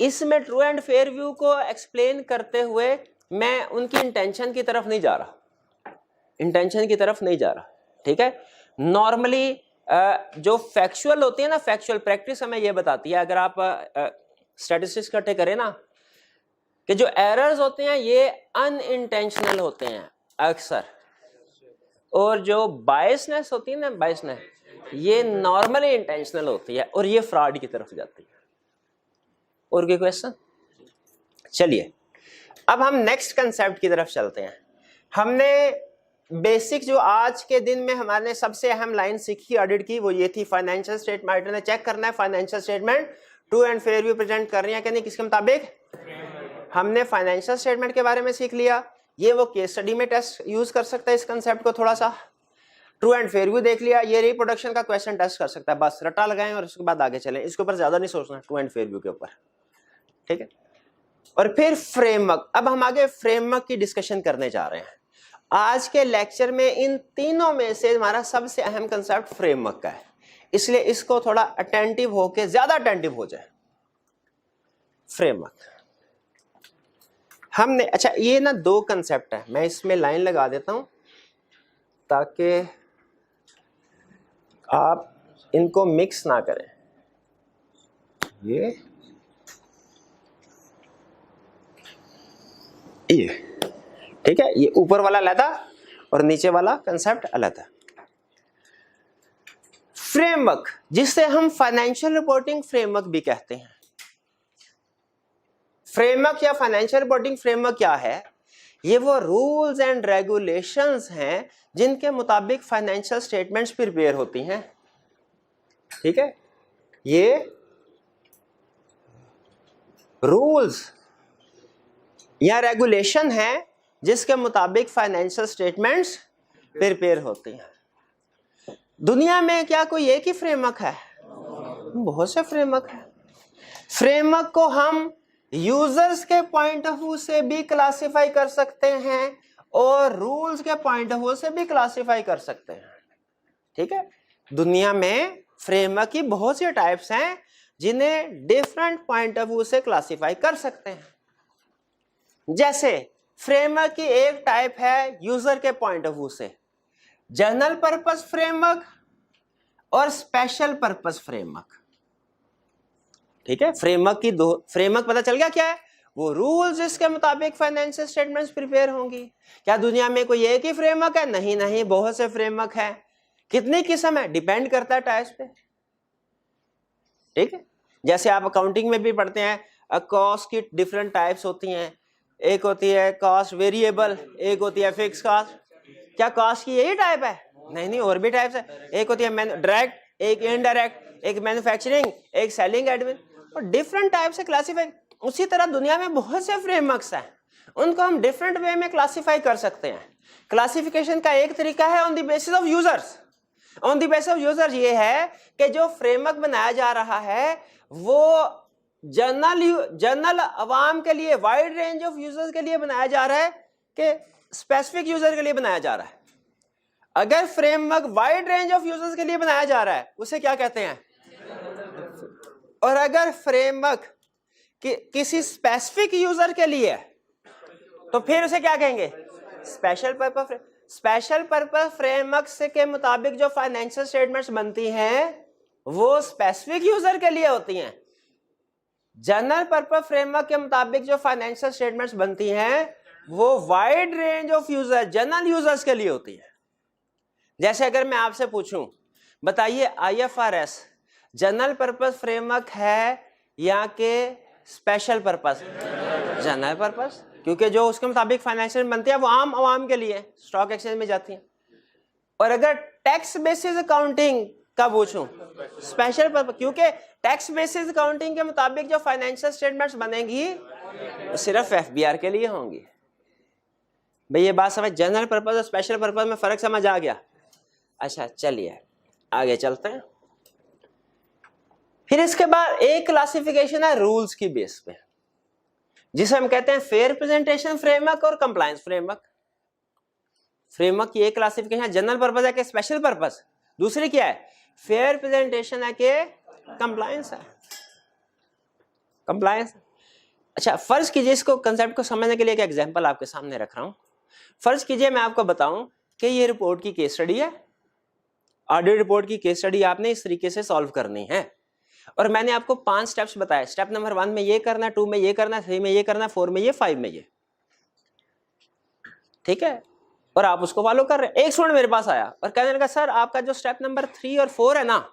इसमें ट्रू एंड फेयर व्यू को एक्सप्लेन करते हुए मैं उनकी इंटेंशन की तरफ नहीं जा रहा, इंटेंशन की तरफ नहीं जा रहा। ठीक है, नॉर्मली जो फैक्चुअल होती है ना, फैक्चुअल प्रैक्टिस हमें ये बताती है, अगर आप स्टैटिस्टिक्स इकट्ठे करें ना, कि जो एरर्स होते हैं ये अनइंटेंशनल होते हैं अक्सर, और जो बायसनेस होती है ना, बायसनेस, ये नॉर्मली इंटेंशनल होती है और ये फ्रॉड की तरफ जाती है। और कोई क्वेश्चन? चलिए अब हम नेक्स्ट कंसेप्ट की तरफ चलते हैं। हमने बेसिक जो आज के दिन में हमारे सबसे अहम लाइन सीखी ऑडिट की वो ये थी, फाइनेंशियल स्टेटमेंट ऑडिटर ने चेक करना है financial statement true and fair view present कर रही है कि नहीं, किसके मुताबिक। हमने फाइनेंशियल स्टेटमेंट के बारे में सीख लिया, ये वो केस स्टडी में टेस्ट यूज कर सकता है इस कंसेप्ट को थोड़ा सा। ट्रू एंड फेयर व्यू देख लिया, ये रिप्रोडक्शन का क्वेश्चन टेस्ट कर सकता है, बस रट्टा लगाएं और उसके बाद आगे चलें, इसके ऊपर ज्यादा नहीं सोचना ट्रू एंड फेयर व्यू के ऊपर। ठीक है, और फिर फ्रेमवर्क। अब हम आगे फ्रेमवर्क की डिस्कशन करने जा रहे हैं। आज के लेक्चर में इन तीनों में से हमारा सबसे अहम कंसेप्ट फ्रेमवर्क का है, इसलिए इसको थोड़ा अटेंटिव होके, ज्यादा अटेंटिव हो जाए। फ्रेमवर्क हमने, अच्छा ये ना दो कंसेप्ट है, मैं इसमें लाइन लगा देता हूं ताकि आप इनको मिक्स ना करें। ये ठीक है, ये ऊपर वाला अलग और नीचे वाला कंसेप्ट अलग है। फ्रेमवर्क, जिसे हम फाइनेंशियल रिपोर्टिंग फ्रेमवर्क भी कहते हैं। फ्रेमवर्क या फाइनेंशियल रिपोर्टिंग फ्रेमवर्क क्या है? ये वो रूल्स एंड रेगुलेशंस हैं जिनके मुताबिक फाइनेंशियल स्टेटमेंट्स प्रिपेयर होती हैं। ठीक है, ये रूल्स या रेगुलेशन है जिसके मुताबिक फाइनेंशियल स्टेटमेंट्स प्रिपेयर होती हैं। दुनिया में क्या कोई एक ही फ्रेमवर्क है? बहुत से फ्रेमवर्क है। फ्रेमवर्क को हम यूजर्स के पॉइंट ऑफ व्यू से भी क्लासिफाई कर सकते हैं और रूल्स के पॉइंट ऑफ व्यू से भी क्लासिफाई कर सकते हैं। ठीक है, दुनिया में फ्रेमवर्क की बहुत सी टाइप्स हैं जिन्हें डिफरेंट पॉइंट ऑफ व्यू से क्लासिफाई कर सकते हैं। जैसे फ्रेमवर्क की एक टाइप है यूजर के पॉइंट ऑफ व्यू से, जनरल पर्पस फ्रेमवर्क और स्पेशल पर्पस फ्रेमवर्क। ठीक है, फ्रेमवर्क की दो फ्रेमवर्क पता चल गया क्या है? वो रूल्स जिसके मुताबिक फाइनेंशियल स्टेटमेंट्स प्रिपेयर होंगी। क्या दुनिया में कोई एक ही फ्रेमवर्क है? नहीं नहीं, बहुत से फ्रेमवर्क है। कितनी किस्म है? डिपेंड करता है टाइप्स पे। ठीक है, जैसे आप अकाउंटिंग में भी पढ़ते हैं, कॉस्ट की डिफरेंट टाइप्स होती हैं। एक होती है कॉस्ट वेरिएबल, एक होती है फिक्स कॉस्ट। क्या कॉस्ट की यही टाइप है? नहीं नहीं, और भी टाइप्स है। एक होती है डायरेक्ट, एक इनडायरेक्ट, एक मैन्युफैक्चरिंग, एक सेलिंग एडमिन, और डिफरेंट टाइप से क्लासिफाई। उसी तरह दुनिया में बहुत से फ्रेमवर्क्स हैं, उनको हम डिफरेंट वे में क्लासिफाई कर सकते हैं। क्लासिफिकेशन का एक तरीका है on the basis of users. On the basis of users ये है कि जो फ्रेमवर्क बनाया जा रहा है वो जनरल अवाम के लिए, वाइड रेंज ऑफ यूजर्स के लिए बनाया जा रहा है कि स्पेसिफिक यूजर के लिए बनाया जा रहा है। अगर framework wide range of users के लिए बनाया जा रहा है उसे क्या कहते हैं? और अगर फ्रेमवर्क किसी स्पेसिफिक यूजर के लिए तो फिर उसे क्या कहेंगे? Special purpose. Special purpose framework से के मुताबिक जो फाइनेंशियल स्टेटमेंट्स बनती हैं वो स्पेसिफिक यूजर के लिए होती हैं। जनरल पर्पस फ्रेमवर्क के मुताबिक जो फाइनेंशियल स्टेटमेंट्स बनती हैं वो wide range of user, general users के लिए होती है। जैसे अगर मैं आपसे पूछूं, बताइए IFRS जनरल पर्पस फ्रेमवर्क है या के स्पेशल पर्पस? जनरल पर्पस, क्योंकि जो उसके मुताबिक फाइनेंशियल बनती है वो आम आवाम के लिए, स्टॉक एक्सचेंज में जाती है। और अगर टैक्स बेसिस अकाउंटिंग का पूछूं, स्पेशल पर्पस, क्योंकि टैक्स बेसिस अकाउंटिंग के मुताबिक जो फाइनेंशियल स्टेटमेंट्स बनेंगी वो सिर्फ FBR के लिए होंगी। भाई ये बात समझ, जनरल पर्पस और स्पेशल पर्पस में फर्क समझ आ गया? अच्छा चलिए आगे चलते हैं। फिर इसके बाद एक क्लासिफिकेशन है रूल्स की बेस पे, जिसे हम कहते हैं फेयर प्रेजेंटेशन फ्रेमवर्क और कंप्लायंस फ्रेमवर्क। फ्रेमवर्क की एक क्लासिफिकेशन जनरल पर्पस है कि स्पेशल पर्पस, दूसरी क्या है? फेयर प्रेजेंटेशन है कि कंप्लायंस है। कंप्लायंस। अच्छा फर्ज कीजिए, इसको कंसेप्ट को समझने के लिए एक एग्जांपल आपके सामने रख रहा हूं। फर्ज कीजिए मैं आपको बताऊं कि ये रिपोर्ट की केस स्टडी है, ऑडिट रिपोर्ट की केस स्टडी आपने इस तरीके से सॉल्व करनी है, और मैंने आपको 5 स्टेप्स बताए। स्टेप नंबर 1 में ये करना, 2 में ये करना, 3 में ये करना, 4 में ये, 5 में ये। ठीक है, और आप उसको फॉलो कर रहे हैं। एक स्टूडेंट मेरे पास आया और कहने लगा सर आपका जो स्टेप नंबर 3 और 4 है ना,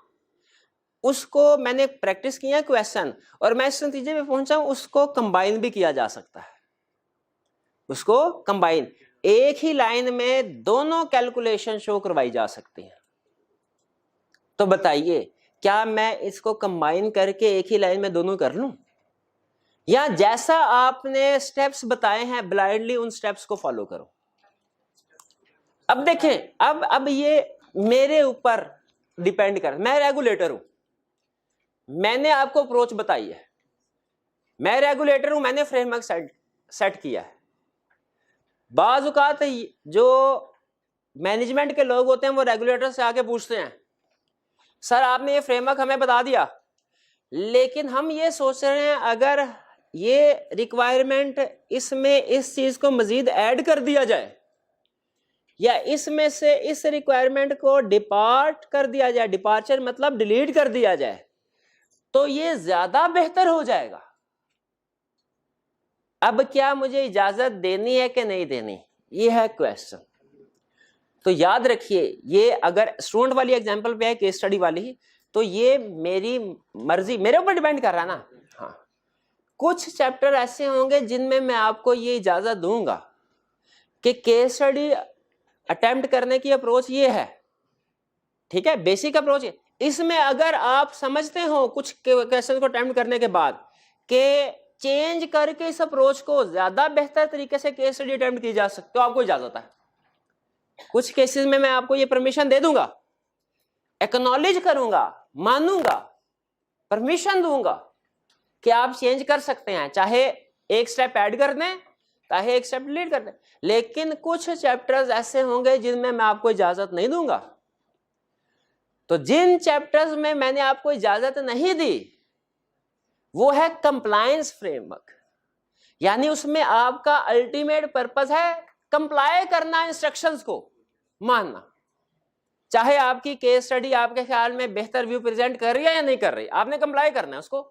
उसको मैंने प्रैक्टिस किया क्वेश्चन और मैं इस नतीजे पे पहुंचा हूं उसको कंबाइन भी किया जा सकता है। उसको कंबाइन, एक ही लाइन में दोनों कैलकुलेशन शो करवाई जा सकती है। तो बताइए क्या मैं इसको कंबाइन करके एक ही लाइन में दोनों कर लूं, या जैसा आपने स्टेप्स बताए हैं ब्लाइंडली उन स्टेप्स को फॉलो करो? अब देखें, अब ये मेरे ऊपर डिपेंड कर, मैं रेगुलेटर हूं, मैंने आपको अप्रोच बताई है, मैं रेगुलेटर हूं, मैंने फ्रेमवर्क सेट किया है। बाज औकात जो मैनेजमेंट के लोग होते हैं वो रेगुलेटर से आके पूछते हैं सर आपने ये फ्रेमवर्क हमें बता दिया, लेकिन हम ये सोच रहे हैं अगर ये रिक्वायरमेंट इसमें इस चीज को मजीद ऐड कर दिया जाए, या इसमें से इस रिक्वायरमेंट को डिपार्ट कर दिया जाए, डिपार्चर मतलब डिलीट कर दिया जाए, तो ये ज्यादा बेहतर हो जाएगा। अब क्या मुझे इजाजत देनी है कि नहीं देनी, ये है क्वेश्चन। तो याद रखिए, ये अगर स्टूडेंट वाली एग्जांपल पे है, केस स्टडी वाली, तो ये मेरी मर्जी, मेरे ऊपर डिपेंड कर रहा है ना। हाँ, कुछ चैप्टर ऐसे होंगे जिनमें मैं आपको ये इजाजत दूंगा कि केस स्टडी अटेम्प्ट करने की अप्रोच ये है, ठीक है, बेसिक अप्रोच है। इसमें अगर आप समझते हो कुछ क्वेश्चन को अटेम्प्ट करने के बाद कि चेंज करके इस अप्रोच को ज्यादा बेहतर तरीके से केस स्टडी अटेम्प्ट की जा सकती, तो आपको इजाजत है। कुछ केसेस में मैं आपको ये परमिशन दे दूंगा, एक्नॉलेज करूंगा, मानूंगा, परमिशन दूंगा कि आप चेंज कर सकते हैं, चाहे एक स्टेप ऐड कर दें, चाहे एक स्टेप डिलीट कर दें। लेकिन कुछ चैप्टर्स ऐसे होंगे जिनमें मैं आपको इजाजत नहीं दूंगा। तो जिन चैप्टर्स में मैंने आपको इजाजत नहीं दी वो है कंप्लायंस फ्रेमवर्क, यानी उसमें आपका अल्टीमेट पर्पस है कंप्लाई करना, इंस्ट्रक्शंस को मानना। चाहे आपकी केस स्टडी आपके ख्याल में बेहतर व्यू प्रेजेंट कर रही है या नहीं कर रही, आपने कंप्लाई करना है उसको।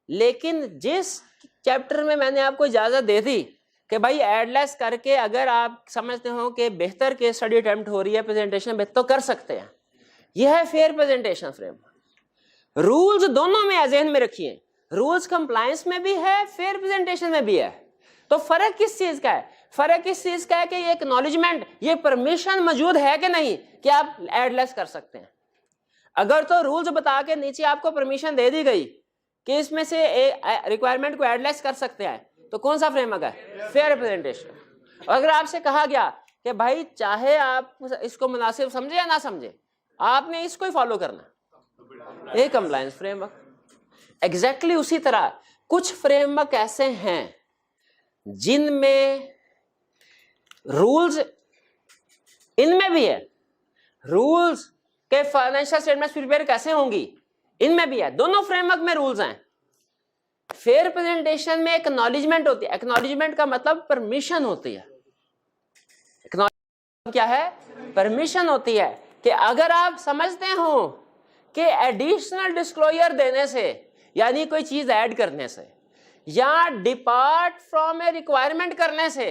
लेकिन जिस चैप्टर में मैंने आपको इजाजत दे दी कि भाई एडलेस करके अगर आप समझते हो कि बेहतर केस स्टडी अटेम्प्ट हो रही है, प्रेजेंटेशन बेहतर, तो कर सकते हैं। यह है फेयर प्रेजेंटेशन फ्रेमवर्क। रूल्स दोनों में ज़हन में रखिए, रूल्स कंप्लायंस में भी है, फेयर प्रेजेंटेशन में भी है। तो फर्क किस चीज का है? फर्क इस चीज का है कि ये एक्नॉलेजमेंट, ये परमिशन मौजूद है कि नहीं कि आप एडलेस कर सकते हैं। अगर तो रूल्स बता के नीचे आपको परमिशन दे दी गई कि इसमें से रिक्वायरमेंट को एडलेस कर सकते हैं, तो कौन सा फ्रेमवर्क है? Fair representation. अगर आपसे कहा गया कि भाई चाहे आप इसको मुनासिब समझे या ना समझे, आपने इसको ही फॉलो करना, ये कंप्लायंस फ्रेमवर्क। एग्जैक्टली उसी तरह कुछ फ्रेमवर्क ऐसे हैं जिनमें रूल्स, इनमें भी है रूल्स के फाइनेंशियल स्टेटमेंट्स प्रिपेयर कैसे होंगी, इनमें भी है। दोनों फ्रेमवर्क में रूल्स हैं। फेयर प्रेजेंटेशन में एक्नॉलेजमेंट होती है, एक्नॉलेजमेंट का मतलब परमिशन होती है। एक्नॉलेजमेंट क्या है? परमिशन होती है कि अगर आप समझते हो कि एडिशनल डिस्क्लोजर देने से, यानी कोई चीज ऐड करने से या डिपार्ट फ्रॉम ए रिक्वायरमेंट करने से,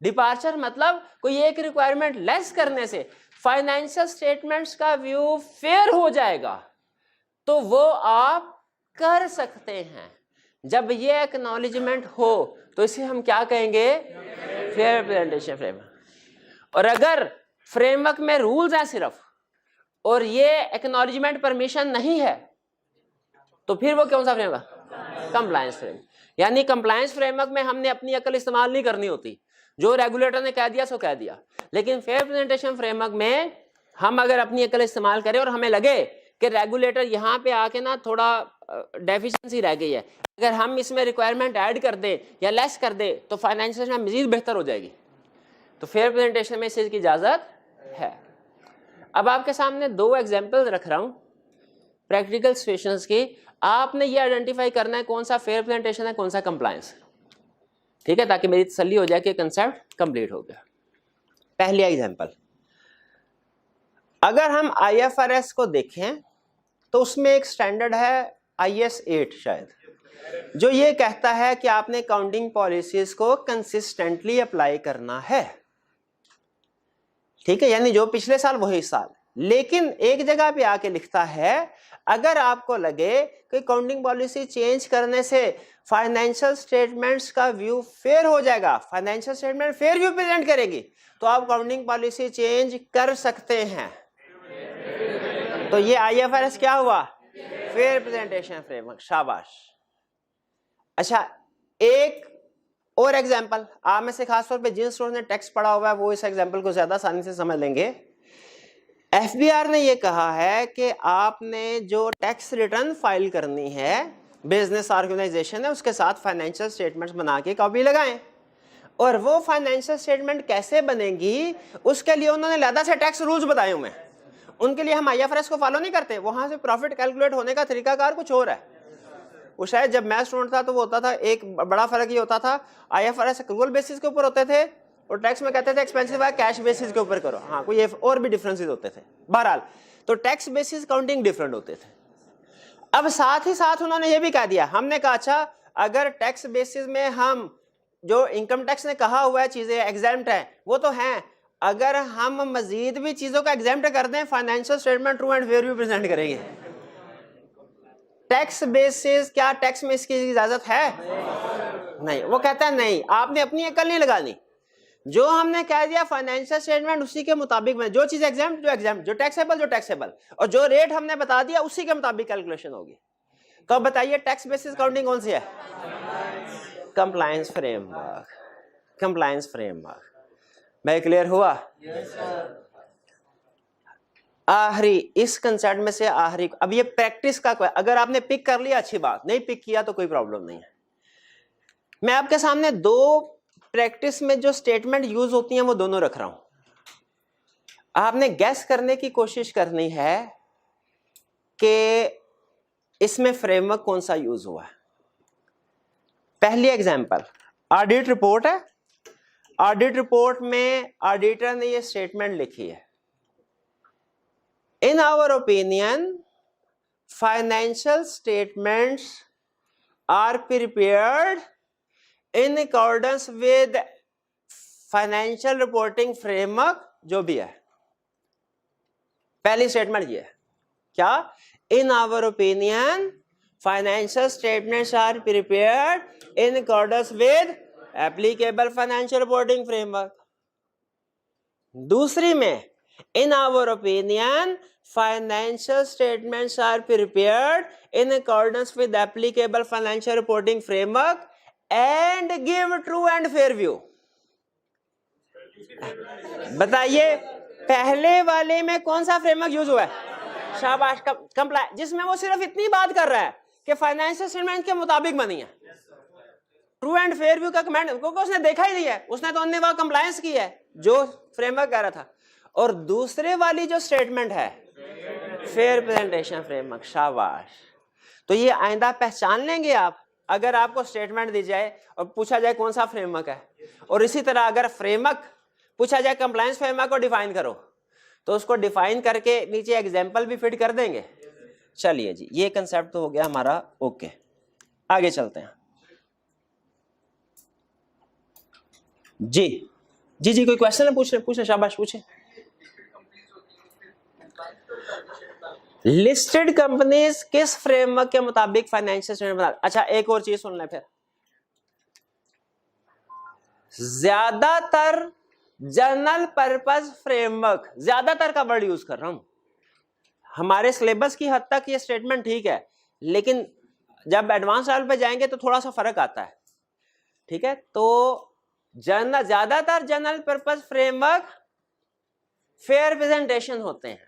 डिपार्चर मतलब कोई एक रिक्वायरमेंट लेस करने से फाइनेंशियल स्टेटमेंट्स का व्यू फेयर हो जाएगा, तो वो आप कर सकते हैं। जब ये एक्नॉलेजमेंट हो तो इसे हम क्या कहेंगे? Fair representation framework. और अगर फ्रेमवर्क में रूल्स हैं सिर्फ और ये एक्नॉलेजमेंट परमिशन नहीं है, तो फिर वो कौन सा फ्रेमवर्क? Compliance framework. यानी कंप्लायंस फ्रेमवर्क में हमने अपनी अकल इस्तेमाल नहीं करनी होती, जो रेगुलेटर ने कह दिया सो कह दिया। लेकिन फेयर प्रेजेंटेशन फ्रेमवर्क में हम अगर अपनी अकल इस्तेमाल करें और हमें लगे कि रेगुलेटर यहाँ पे आके ना थोड़ा डेफिशिएंसी रह गई है, अगर हम इसमें रिक्वायरमेंट ऐड कर दें या लेस कर दें तो फाइनेंशियल में मजीद बेहतर हो जाएगी। तो फेयर प्रेजेंटेशन में इस चीज की इजाजत है। अब आपके सामने दो एग्जाम्पल रख रहा हूं प्रैक्टिकल सिचुएशंस की। आपने ये आइडेंटिफाई करना है कौन सा फेयर प्रेजेंटेशन है, कौन सा कंप्लायंस, ठीक है, ताकि मेरी तसल्ली हो जाए कि कंसेप्ट कंप्लीट हो गया। पहली एग्जांपल, अगर हम IFRS को देखें तो उसमें एक स्टैंडर्ड है IS 8 शायद, जो ये कहता है कि आपने अकाउंटिंग पॉलिसीज को कंसिस्टेंटली अप्लाई करना है, ठीक है, यानी जो पिछले साल वही साल। लेकिन एक जगह पे आके लिखता है अगर आपको लगे कि अकाउंटिंग पॉलिसी चेंज करने से फाइनेंशियल स्टेटमेंट्स का व्यू फेयर हो जाएगा, financial statement fair view present करेगी, तो आप अकाउंटिंग पॉलिसी चेंज कर सकते हैं। तो ये IFRS क्या हुआ? Fair presentation framework. शाबाश। अच्छा, एक और एग्जाम्पल आप में से खासतौर पे जिन स्टूडेंट ने टेक्स्ट पढ़ा हुआ है वो इस एग्जाम्पल को ज्यादा आसानी से समझ लेंगे। FBR ने ये कहा है कि आपने जो टैक्स रिटर्न फाइल करनी है, बिजनेस ऑर्गेनाइजेशन है, उसके साथ फाइनेंशियल स्टेटमेंट्स बना के कॉपी लगाएं। और वो फाइनेंशियल स्टेटमेंट कैसे बनेगी उसके लिए उन्होंने अलग से टैक्स रूल्स बताए हुए हैं। उनके लिए हम IFRS को फॉलो नहीं करते, वहां से प्रॉफिट कैलकुलेट होने का तरीकाकार कुछ और है। वो शायद जब मैं स्टूडेंट था तो वो होता था, एक बड़ा फर्क ये होता था, IFRS एक्रूअल बेसिस के ऊपर होते थे और टैक्स में कहते थे एक्सपेंसिव है कैश बेसिस के ऊपर करो। हाँ, कोई और भी डिफरेंसेस होते थे। बहरहाल तो टैक्स बेसिस काउंटिंग डिफरेंट होते थे। अब साथ ही साथ उन्होंने ये भी कह दिया, हमने कहा अच्छा अगर टैक्स बेसिस में हम जो इनकम टैक्स ने कहा हुआ है चीजें एग्जेम्प्ट है वो तो हैं, अगर हम मजीद भी चीजों का एग्जेम्प्ट कर दें financial statement true and fair भी प्रेजेंट करेंगे। टैक्स बेसिस क्या टैक्स में इसकी इजाजत है? नहीं। वो कहता है नहीं, आपने अपनी अकल नहीं लगानी, जो हमने कह दिया फाइनेंशियल स्टेटमेंट उसी के मुताबिक में, जो चीज एग्जाम्प्ट जो एग्जाम्प्ट, जो टैक्सेबल, और जो रेट हमने बता दिया उसी के मुताबिक कैलकुलेशन होगी। तो बताइए टैक्स बेसिस काउंटिंग कौन सी है? Compliance framework. कंप्लायंस फ्रेमवर्क मैं क्लियर हुआ? आखिरी इस कंसेप्ट में से आखिरी, अब ये प्रैक्टिस का, अगर आपने पिक कर लिया अच्छी बात, नहीं पिक किया तो कोई प्रॉब्लम नहीं है। मैं आपके सामने दो प्रैक्टिस में जो स्टेटमेंट यूज होती हैं वो दोनों रख रहा हूं। आपने गैस करने की कोशिश करनी है कि इसमें फ्रेमवर्क कौन सा यूज हुआ है। पहली एग्जांपल ऑडिट रिपोर्ट है। ऑडिट रिपोर्ट में ऑडिटर ने ये स्टेटमेंट लिखी है, in our opinion financial statements are prepared in accordance with financial reporting framework, जो भी है। पहली स्टेटमेंट ये है क्या? In our opinion financial statements are prepared in accordance with applicable financial reporting framework. दूसरी में in our opinion financial statements are prepared in accordance with applicable financial reporting framework and give true and fair view. बताइए पहले वाले में कौन सा फ्रेमवर्क यूज हुआ है? शाबाश, कंप्लाई, जिसमें वो सिर्फ इतनी बात कर रहा है कि फाइनेंशियल स्टेटमेंट के मुताबिक बनी है। ट्रू एंड फेयर व्यू का कमेंट, क्योंकि उसने देखा ही नहीं है, उसने तो अन्य वहां कंप्लायंस की है जो फ्रेमवर्क कह रहा था। और दूसरे वाली जो स्टेटमेंट है फेयर प्रेजेंटेशन फ्रेमवर्क। शाबाश। तो ये आइंदा पहचान लेंगे आप, अगर आपको स्टेटमेंट दी जाए और पूछा जाए कौन सा फ्रेमवर्क है, और इसी तरह अगर फ्रेमवर्क पूछा जाए कंप्लायंस फ्रेमवर्क को डिफाइन करो, तो उसको डिफाइन करके नीचे एग्जांपल भी फिट कर देंगे। चलिए जी, ये कंसेप्ट तो हो गया हमारा। ओके, आगे चलते हैं जी। जी जी, कोई क्वेश्चन है? पूछ रहे, शाबाश पूछे। लिस्टेड कंपनीज किस फ्रेमवर्क के मुताबिक फाइनेंशियल स्टेटमेंट बना? अच्छा, एक और चीज सुन लें फिर। ज्यादातर जनरल पर्पस फ्रेमवर्क, ज्यादातर का वर्ड यूज कर रहा हूं, हमारे सिलेबस की हद तक ये स्टेटमेंट ठीक है, लेकिन जब एडवांस लेवल पे जाएंगे तो थोड़ा सा फर्क आता है। ठीक है, तो ज्यादातर general purpose framework fair presentation होते हैं,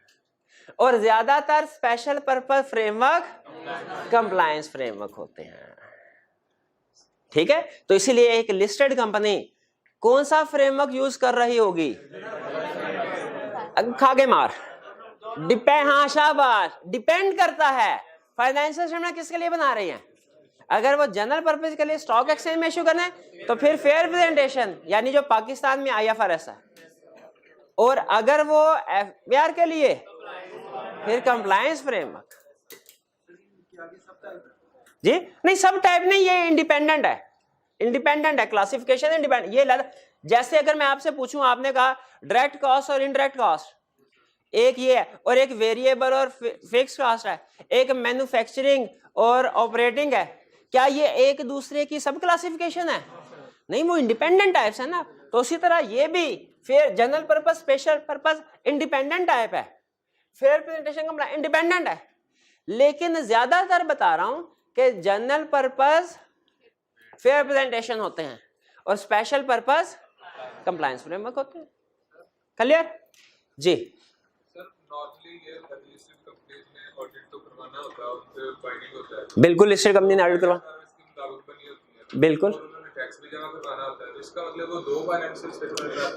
और ज्यादातर special purpose framework compliance framework होते हैं। ठीक है, तो इसीलिए एक लिस्टेड कंपनी कौन सा फ्रेमवर्क यूज कर रही होगी? खागे मार, डिपेंड। हाँ शाबाश, डिपेंड करता है फाइनेंशियल स्टेटमेंट किसके लिए बना रही है। अगर वो जनरल पर्पस के लिए स्टॉक एक्सचेंज में इश्यू करना है तो फिर फेयर प्रेजेंटेशन, यानी जो पाकिस्तान में IFRS है, और अगर वो FBR के लिए फिर कंप्लायंस फ्रेमवर्क। जी नहीं, सब टाइप नहीं, ये इंडिपेंडेंट है, इंडिपेंडेंट है, क्लासिफिकेशन इंडिपेंडेंट। ये जैसे अगर मैं आपसे पूछूं, आपने कहा डायरेक्ट कॉस्ट और इनडायरेक्ट कॉस्ट, एक ये है, और एक वेरिएबल और फिक्स कॉस्ट है, एक मैन्युफैक्चरिंग और ऑपरेटिंग है, क्या ये एक दूसरे की सब क्लासिफिकेशन है? नहीं, वो इंडिपेंडेंट टाइप्स है ना। तो उसी तरह ये भी फिर general purpose, special purpose independent type है, फेयर प्रेजेंटेशन का इंडिपेंडेंट है। लेकिन ज्यादातर बता रहा हूं कि जनरल पर्पस फेयर प्रेजेंटेशन होते हैं और स्पेशल पर्पस कंप्लायंस फ्रेमवर्क होते हैं। क्लियर जी? बिल्कुल, लिस्टेड कंपनी ने ऑडिट करवा, बिल्कुल।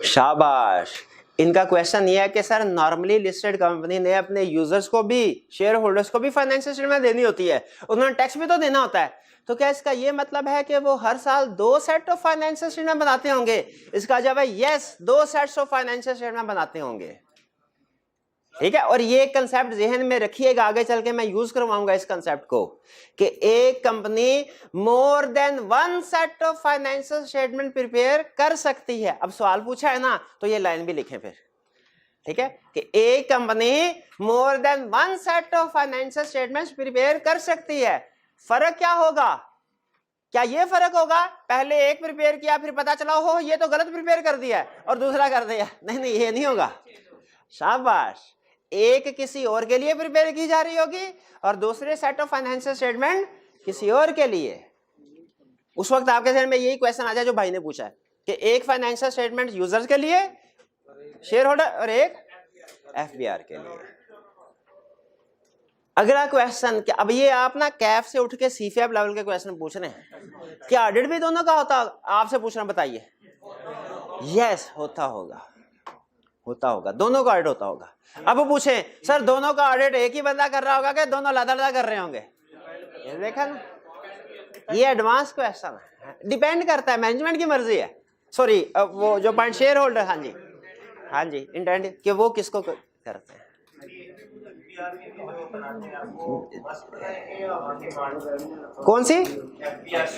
शाबाश, इनका क्वेश्चन ये है कि सर नॉर्मली लिस्टेड कंपनी ने अपने यूजर्स को भी, शेयर होल्डर्स को भी फाइनेंशियल स्टेटमेंट देनी होती है, उन्होंने टैक्स भी तो देना होता है। तो क्या इसका ये मतलब है कि वो हर साल 2 सेट ऑफ फाइनेंशियल स्टेटमेंट बनाते होंगे? इसका जवाब है yes, 2 sets of financial statement बनाते होंगे। ठीक है, और ये कंसेप्ट जहन में रखिएगा, आगे चल के मैं यूज करवाऊंगा इस कंसेप्ट को कि एक company more than 1 set of financial statement prepare कर सकती है। अब सवाल पूछा है ना, तो ये लाइन भी लिखें फिर। ठीक है, कि एक company more than 1 set of financial statements prepare कर सकती है। फर्क क्या होगा? क्या ये फर्क होगा पहले एक प्रिपेयर किया फिर पता चला हो ये तो गलत प्रिपेयर कर दिया और दूसरा कर दिया? नहीं नहीं, ये नहीं होगा। शाबाश, एक किसी और के लिए प्रिपेयर की जा रही होगी और दूसरे सेट ऑफ फाइनेंशियल स्टेटमेंट किसी और के लिए। उस वक्त आपके जहन में यही क्वेश्चन आ जाए जो भाई ने पूछा है कि एक फाइनेंशियल स्टेटमेंट यूजर्स के लिए, शेयर होल्डर, और एक एफबीआर के लिए। अगला क्वेश्चन, क्या अब ये आप ना कैफ से उठ के सीफीएफ लेवल के क्वेश्चन पूछ रहे हैं, क्या ऑडिट भी दोनों का होता? आपसे पूछ रहा हूं, बताइए। यस, होता होगा, होता होगा, दोनों का ऑडिट होता होगा। अब वो पूछे सर दोनों का ऑडिट एक ही बंदा कर रहा होगा कि दोनों अलग-अलग कर रहे होंगे? ये देखा ना, ये एडवांस क्वेश्चन है, डिपेंड करता है, मैनेजमेंट की मर्जी है। सॉरी, वो जो पॉइंट शेयर होल्डर, हाँ जी हाँ जी, इंटेंड कि वो किसको करते हैं। कौन सी?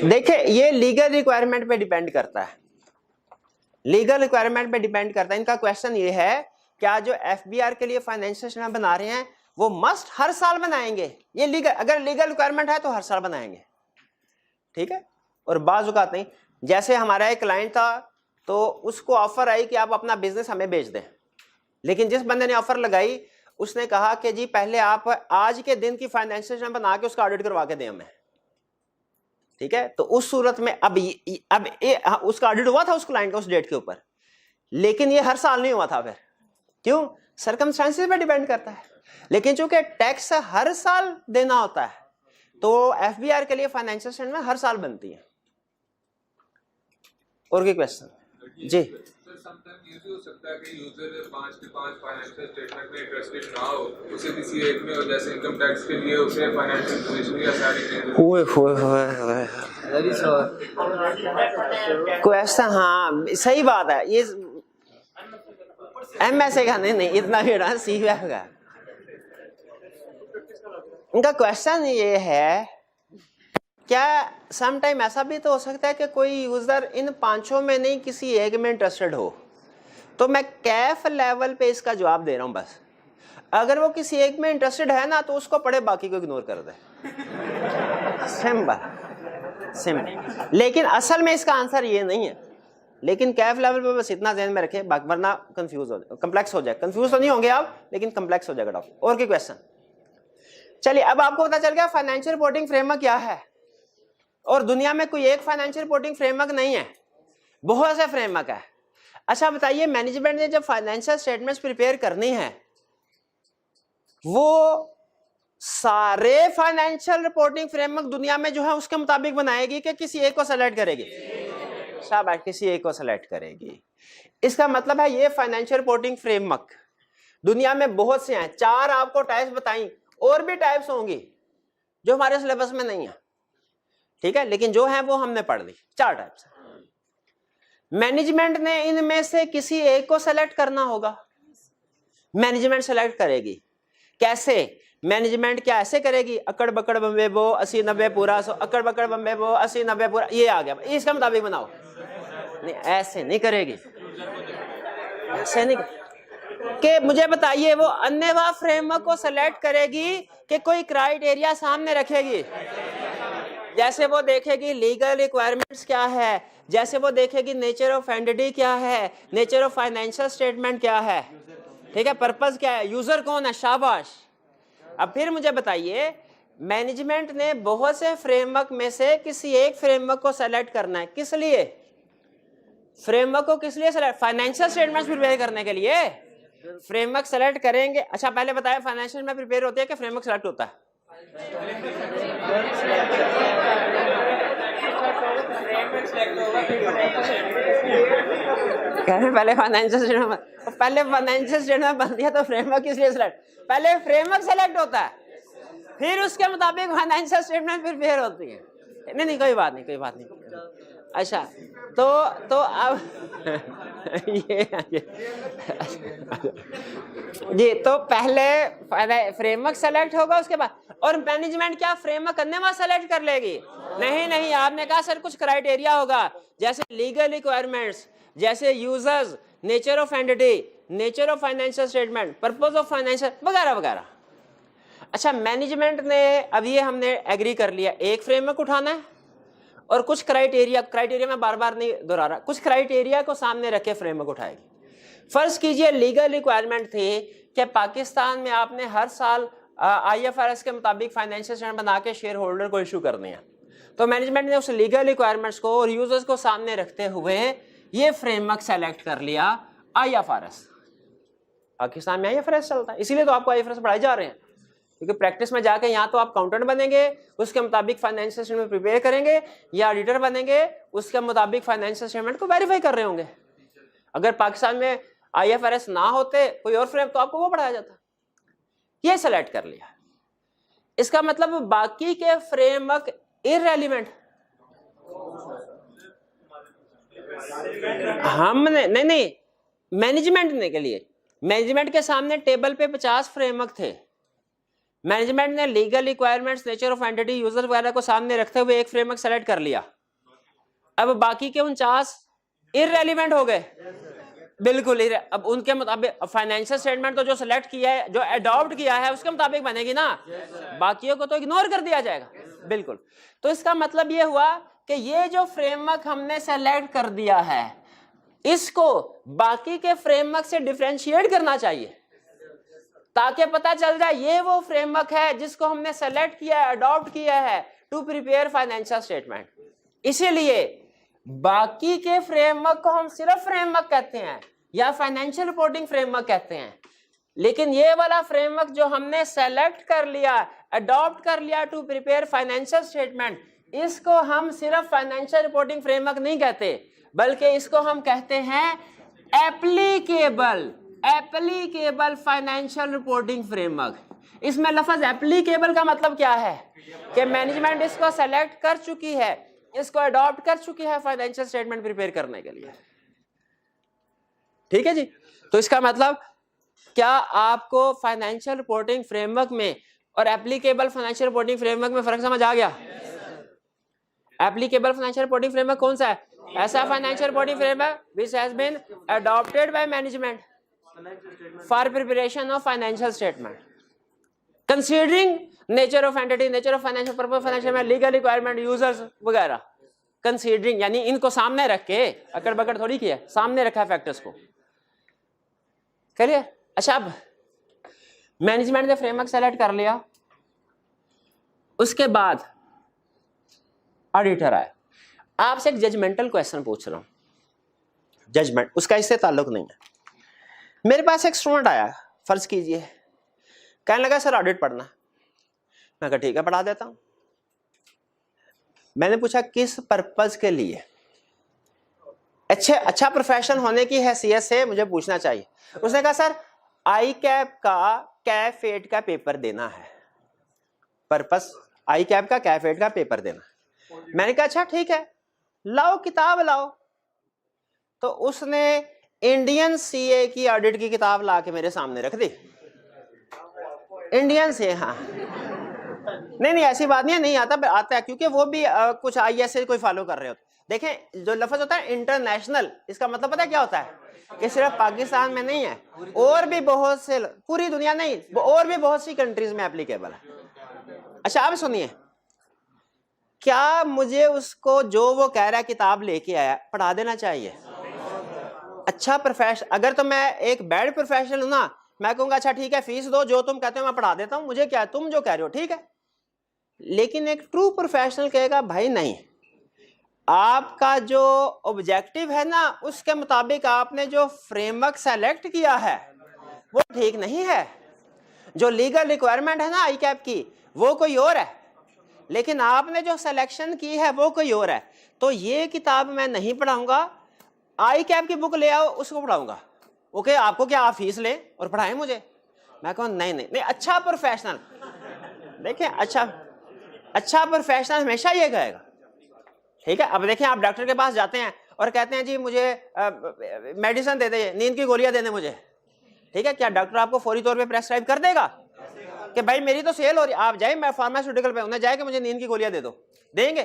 देखिए, ये लीगल रिक्वायरमेंट पे डिपेंड करता है, लीगल रिक्वायरमेंट पे डिपेंड करता है। इनका क्वेश्चन ये है, क्या जो एफबीआर के लिए फाइनेंशियल स्टेटमेंट बना रहे हैं वो मस्ट हर साल बनाएंगे? ये लीगल, अगर लीगल रिक्वायरमेंट है तो हर साल बनाएंगे। ठीक है, और बाज़ औक़ात नहीं। जैसे हमारा एक क्लाइंट था तो उसको ऑफर आई कि आप अपना बिजनेस हमें बेच दें, लेकिन जिस बंदे ने ऑफर लगाई उसने कहा कि जी पहले आप आज के दिन की फाइनेंशियल स्टेटमेंट बना के उसका ऑडिट करवा के दें हमें। ठीक है, तो उस सूरत में अब उसका ऑडिट हुआ था उस क्लाइंट का उस डेट के ऊपर, लेकिन ये हर साल नहीं हुआ था। फिर क्यों? सर्कमस्टेंसेस पे डिपेंड करता है। लेकिन चूंकि टैक्स हर साल देना होता है तो एफबीआर के लिए फाइनेंशियल स्टेटमेंट हर साल बनती है। और कोई क्वेश्चन? जी समटाइम ये भी हो सकता है कि यूजर 5 के 5 फाइनेंशियल स्टेटमेंट में इंटरेस्टेड ना हो, उसे किसी एक में हो, जैसे इनकम टैक्स के लिए उसे फाइनेंशियल पोजीशन या सैलरी। ओए क्वेश्चन, हाँ सही बात है, ये एमएसए का नहीं इतना भी ना, सीफीएफ का। उनका क्वेश्चन ये है, क्या समटाइम ऐसा भी तो हो सकता है कि कोई यूजर इन 5 में नहीं किसी एक में इंटरेस्टेड हो? तो मैं कैफ लेवल पे इसका जवाब दे रहा हूं बस। अगर वो किसी एक में इंटरेस्टेड है ना तो उसको पढ़े, बाकी को इग्नोर कर दे। सिंपल। लेकिन असल में इसका आंसर ये नहीं है, लेकिन कैफ लेवल पे बस इतना ध्यान में रखें, वरना कंफ्यूज हो जाए, कम्प्लेक्स हो जाए। कंफ्यूज तो नहीं होंगे आप, लेकिन कम्प्लेक्स हो जाएगा टॉपिक। और कोई क्वेश्चन? चलिए, अब आपको पता चल गया फाइनेंशियल रिपोर्टिंग फ्रेमवर्क क्या है। और दुनिया में कोई एक फाइनेंशियल रिपोर्टिंग फ्रेमवर्क नहीं है, बहुत से फ्रेमवर्क है। अच्छा बताइए, मैनेजमेंट ने जब फाइनेंशियल स्टेटमेंट्स प्रिपेयर करनी है वो सारे फाइनेंशियल रिपोर्टिंग फ्रेमवर्क दुनिया में जो है उसके मुताबिक बनाएगी कि किसी एक को सेलेक्ट करेगी? शाबाश, किसी एक को सेलेक्ट करेगी। इसका मतलब है ये फाइनेंशियल रिपोर्टिंग फ्रेमवर्क दुनिया में बहुत से हैं। 4 आपको टाइप्स बताई, और भी टाइप्स होंगी जो हमारे सिलेबस में नहीं है। ठीक है, लेकिन जो है वो हमने पढ़ ली। 4 टाइप्स। मैनेजमेंट ने इनमें से किसी एक को सेलेक्ट करना होगा। मैनेजमेंट सेलेक्ट करेगी। कैसे? मैनेजमेंट क्या ऐसे करेगी, अकड़ बकड़ बम्बे बो 80 90 पूरा 100, अकड़ बकड़ बम्बे बो 80 90 पूरा, ये आ गया, इसका मुताबिक बनाओ। नहीं, ऐसे नहीं करेगी, ऐसे नहीं कि मुझे बताइए वो अन्य फ्रेमवर्क को सेलेक्ट करेगी कि कोई क्राइटेरिया सामने रखेगी। जैसे वो देखेगी लीगल रिक्वायरमेंट्स क्या है, जैसे वो देखेगी नेचर ऑफ एंटिटी क्या है, नेचर ऑफ फाइनेंशियल स्टेटमेंट क्या है, ठीक है, पर्पस क्या है, यूजर कौन है। शाबाश। अब फिर मुझे बताइए, मैनेजमेंट ने बहुत से फ्रेमवर्क में से किसी एक फ्रेमवर्क को सेलेक्ट करना है। किस लिए? फ्रेमवर्क को किस लिए सेलेक्ट? फाइनेंशियल स्टेटमेंट्स प्रिपेयर करने के लिए फ्रेमवर्क सेलेक्ट करेंगे। अच्छा पहले बताया फाइनेंशियल में प्रिपेयर होती है कि फ्रेमवर्क सेलेक्ट होता है? पहले फाइनेंशियल स्टेटमेंट, पहले फाइनेंशियल स्टेटमेंट बन दिया तो फ्रेमवर्क किस लिए सेलेक्ट, पहले फ्रेमवर्क सेलेक्ट होता है फिर उसके मुताबिक फाइनेंशियल स्टेटमेंट प्रिपेयर होती है। नहीं कोई बात नहीं, कोई बात नहीं। अच्छा तो अब ये जी, तो पहले फ्रेमवर्क सेलेक्ट होगा उसके बाद, और मैनेजमेंट क्या फ्रेमवर्क करने वाला सेलेक्ट कर लेगी? नहीं, आपने कहा सर कुछ क्राइटेरिया होगा, जैसे लीगल रिक्वायरमेंट्स, जैसे users, nature of entity, nature of financial statement, purpose of financial वगैरह वगैरह। अच्छा, मैनेजमेंट ने अब ये हमने एग्री कर लिया एक फ्रेमवर्क उठाना है और कुछ क्राइटेरिया में बार बार नहीं दोहरा रहा, कुछ क्राइटेरिया को सामने रखे फ्रेमवर्क उठाएगी। फर्ज कीजिए लीगल रिक्वायरमेंट थी कि पाकिस्तान में आपने हर साल IFRS के मुताबिक फाइनेंशियल स्टेटमेंट बना के शेयर होल्डर को इशू करने हैं, तो मैनेजमेंट ने उस लीगल रिक्वायरमेंट्स को और यूजर्स को सामने रखते हुए ये फ्रेमवर्क सेलेक्ट कर लिया IFRS। पाकिस्तान में IFRS चलता है, इसीलिए तो आपको IFRS पढ़ाए जा रहे हैं, क्योंकि प्रैक्टिस में जाके यहाँ तो आप अकाउंटेंट बनेंगे, उसके मुताबिक फाइनेंशियल स्टेटमेंट प्रिपेयर करेंगे, या ऑडिटर बनेंगे, उसके मुताबिक फाइनेंशियल स्टेटमेंट को वेरीफाई कर रहे होंगे। अगर पाकिस्तान में IFRS ना होते कोई और फ्रेम, तो आपको वो पढ़ाया जाता। ये सेलेक्ट कर लिया, इसका मतलब बाकी के फ्रेमवर्क इररेलेवेंट। हमने नहीं मैनेजमेंट ने के लिए, मैनेजमेंट के सामने टेबल पे 50 फ्रेमवर्क थे, मैनेजमेंट ने legal requirements, nature of entity, user वगैरह को सामने रखते हुए एक फ्रेमवर्क सेलेक्ट कर लिया। अब बाकी के 49 इररेलेवेंट हो गए, बिल्कुल अब उनके मुताबिक फाइनेंशियल स्टेटमेंट तो जो सेलेक्ट किया है, जो अडॉप्ट किया है उसके मुताबिक बनेगी ना, बाकियों को तो इग्नोर कर दिया जाएगा। बिल्कुल, तो इसका मतलब ये हुआ कि ये जो फ्रेमवर्क हमने सेलेक्ट कर दिया है इसको बाकी के फ्रेमवर्क से डिफरेंशिएट करना चाहिए, ताकि पता चल जाए ये वो फ्रेमवर्क है जिसको हमने सेलेक्ट किया है, अडॉप्ट किया है टू प्रिपेयर फाइनेंशियल स्टेटमेंट। इसीलिए बाकी के फ्रेमवर्क को हम सिर्फ फ्रेमवर्क कहते हैं या फाइनेंशियल रिपोर्टिंग फ्रेमवर्क कहते हैं, लेकिन ये वाला फ्रेमवर्क जो हमने सेलेक्ट कर लिया, अडॉप्ट कर लिया टू प्रिपेयर फाइनेंशियल स्टेटमेंट, इसको हम सिर्फ फाइनेंशियल रिपोर्टिंग फ्रेमवर्क नहीं कहते, बल्कि इसको हम कहते हैं एप्लीकेबल फाइनेंशियल रिपोर्टिंग फ्रेमवर्क। इसमें लफ्ज एप्लीकेबल का मतलब क्या है कि मैनेजमेंट इसको सेलेक्ट कर चुकी है, इसको अडॉप्ट कर चुकी है फाइनेंशियल स्टेटमेंट प्रिपेयर करने के लिए। ठीक है जी, तो इसका मतलब क्या आपको फाइनेंशियल रिपोर्टिंग फ्रेमवर्क में और एप्लीकेबल फाइनेंशियल रिपोर्टिंग फ्रेमवर्क में फर्क समझ आ गया? एप्लीकेबल फाइनेंशियल रिपोर्टिंग फ्रेमवर्क कौन सा है? ऐसा financial reporting framework which has been adopted by management for preparation of financial statement considering nature of entity, nature of financial purpose, financial में लीगल रिक्वायरमेंट, यूजर्स वगैरह। कंसीडरिंग यानी इनको सामने रख के, अकड़ बकड़ थोड़ी किया, सामने रखा फैक्टर्स को। क्लियर? अच्छा, अब मैनेजमेंट ने फ्रेमवर्क सेलेक्ट कर लिया, उसके बाद ऑडिटर आया। आपसे एक जजमेंटल क्वेश्चन पूछ रहा हूं, जजमेंट उसका इससे ताल्लुक नहीं है। मेरे पास एक स्टूडेंट आया, फर्ज कीजिए, कहने लगा सर ऑडिट पढ़ना। मैं कहा ठीक है पढ़ा देता हूं। मैंने पूछा किस पर्पस के लिए? अच्छा प्रोफेशन होने की हैसियत से मुझे पूछना चाहिए। उसने कहा सर ICAP का कैफेट का पेपर देना है, पर्पस ICAP का कैफेट का पेपर देना है। मैंने कहा अच्छा ठीक है, लाओ किताब लाओ। तो उसने इंडियन CA की ऑडिट की किताब ला के मेरे सामने रख दी। इंडियन CA, हाँ नहीं ऐसी बात नहीं है, नहीं आता है, क्योंकि वो भी कुछ IS कोई फॉलो कर रहे होते। देखें जो लफ्ज होता है इंटरनेशनल, इसका मतलब पता है क्या होता है कि सिर्फ पाकिस्तान में नहीं है, और भी बहुत से, पूरी दुनिया नहीं, और भी बहुत सी कंट्रीज में एप्लीकेबल है। अच्छा आप सुनिए, क्या मुझे उसको जो वो कह रहा है किताब लेके आया पढ़ा देना चाहिए? अच्छा प्रोफेशन, अगर तो मैं एक बैड प्रोफेशनल हूं ना, मैं कहूंगा अच्छा ठीक है फीस दो, जो तुम कहते हो मैं पढ़ा देता हूं, मुझे क्या, तुम जो कह रहे हो ठीक है। लेकिन एक ट्रू प्रोफेशनल कहेगा भाई नहीं, आपका जो ऑब्जेक्टिव है ना उसके मुताबिक आपने जो फ्रेमवर्क सेलेक्ट किया है वो ठीक नहीं है। जो लीगल रिक्वायरमेंट है ना ICAP की वो कोई और है, लेकिन आपने जो सिलेक्शन की है वो कोई और है। तो ये किताब मैं नहीं पढ़ाऊंगा, ICAP की बुक ले आओ उसको पढ़ाऊंगा। ओके आपको क्या, आप फीस लें और पढ़ाएं मुझे? मैं कहूँ नहीं नहीं नहीं, अच्छा प्रोफेशनल, देखिए अच्छा प्रोफेशनल हमेशा ये कहेगा, ठीक है। अब देखिए आप डॉक्टर के पास जाते हैं और कहते हैं जी मुझे मेडिसिन दे दे, नींद की गोलियां दे दे मुझे, ठीक है, क्या डॉक्टर आपको फौरी तौर पे प्रेस्क्राइब कर देगा कि भाई मेरी तो सेल हो रही, आप जाए मैं फार्मास्यूटिकल पे, उन्हें जाए कि मुझे नींद की गोलियां दे दो, देंगे?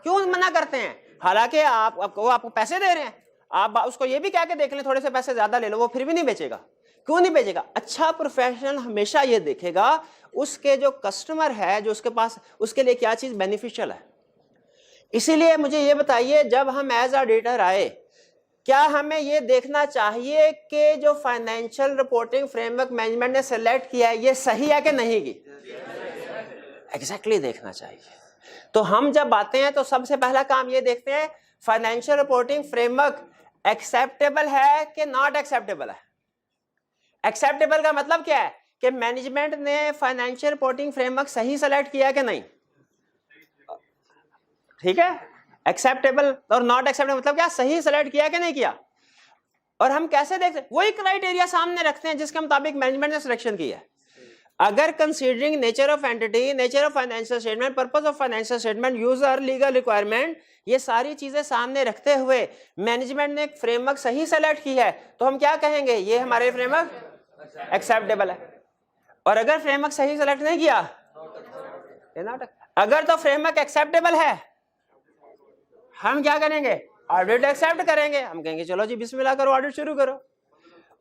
क्यों मना करते हैं? हालांकि आपको पैसे दे रहे हैं, आप उसको ये भी कह के देख लें थोड़े से पैसे ज्यादा ले लो, वो फिर भी नहीं बेचेगा। क्यों नहीं बेचेगा? अच्छा प्रोफेशनल हमेशा ये देखेगा उसके जो कस्टमर है, जो उसके पास, उसके लिए क्या चीज बेनिफिशियल है। इसीलिए मुझे ये बताइए, जब हम एज ऑडिटर आए, क्या हमें ये देखना चाहिए कि जो फाइनेंशियल रिपोर्टिंग फ्रेमवर्क मैनेजमेंट ने सेलेक्ट किया है ये सही है कि नहीं की? एग्जैक्टली देखना चाहिए। तो हम जब आते हैं तो सबसे पहला काम ये देखते हैं फाइनेंशियल रिपोर्टिंग फ्रेमवर्क एक्सेप्टेबल है कि नॉट एक्सेप्टेबल है। एक्सेप्टेबल का मतलब क्या है कि मैनेजमेंट ने फाइनेंशियल रिपोर्टिंग फ्रेमवर्क सही सेलेक्ट किया कि नहीं, ठीक है। एक्सेप्टेबल और नॉट एक्सेप्टेबल मतलब क्या, सही सेलेक्ट किया कि नहीं किया। और हम कैसे देखते हैं? वही क्राइटेरिया सामने रखते हैं जिसके मुताबिक मैनेजमेंट ने सिलेक्शन की है। अगर considering nature of entity, nature of financial statement, purpose of financial statement, user, legal requirement, ये सारी चीजें सामने रखते हुए मैनेजमेंट ने एक फ्रेमवर्क सही सेलेक्ट की है, तो हम क्या कहेंगे, ये हमारे फ्रेमवर्क एक्सेप्टेबल है। और अगर फ्रेमवर्क सही सेलेक्ट नहीं किया, अगर तो फ्रेमवर्क एक्सेप्टेबल है, हम क्या करेंगे, ऑडिट एक्सेप्ट करेंगे। हम कहेंगे चलो जी बिस्मिल्लाह करो, ऑडिट शुरू करो।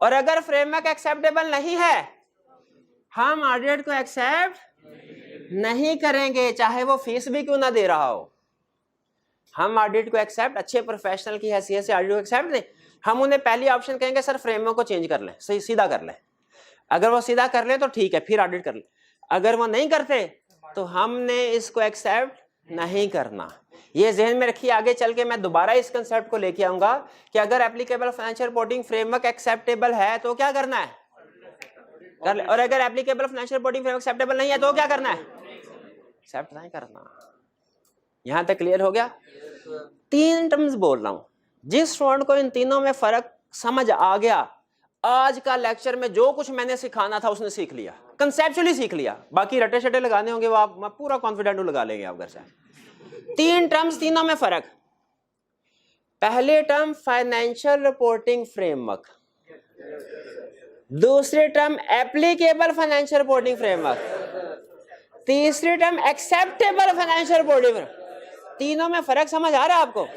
और अगर फ्रेमवर्क एक्सेप्टेबल नहीं है, हम ऑडिट को एक्सेप्ट नहीं करेंगे, चाहे वो फीस भी क्यों ना दे रहा हो। हम ऑडिट को एक्सेप्ट, अच्छे प्रोफेशनल की हैसियत से ऑडिट को एक्सेप्ट नहीं, हम उन्हें पहली ऑप्शन कहेंगे सर फ्रेमवर्क को चेंज कर लें, सही सीधा कर लें। अगर वो सीधा कर ले तो ठीक है, फिर ऑडिट कर ले। अगर वो नहीं करते तो हमने इसको एक्सेप्ट नहीं करना। ये जहन में रखिए, आगे चल के मैं दोबारा इस कंसेप्ट को लेके आऊंगा कि अगर applicable financial reporting framework acceptable है तो क्या करना है, कर ले। और अगर applicable financial reporting framework acceptable नहीं है तो क्या करना है, एक्सेप्ट नहीं करना। यहां तक क्लियर हो गया? 3 टर्म्स बोल रहा हूं, जिस स्टूडेंट को इन तीनों में फर्क समझ आ गया, आज का लेक्चर में जो कुछ मैंने सिखाना था उसने सीख लिया, कंसेप्चुअली सीख लिया। बाकी रटे शटे लगाने होंगे वो आप, मैं पूरा कॉन्फिडेंट हूं, लगा लेंगे आप घर से। 3 टर्म्स, तीनों में फर्क। पहले टर्म फाइनेंशियल रिपोर्टिंग फ्रेमवर्क, दूसरी term applicable financial reporting framework, तीसरी term acceptable financial reporting framework. तीनों में फर्क समझ आ रहा है आपको?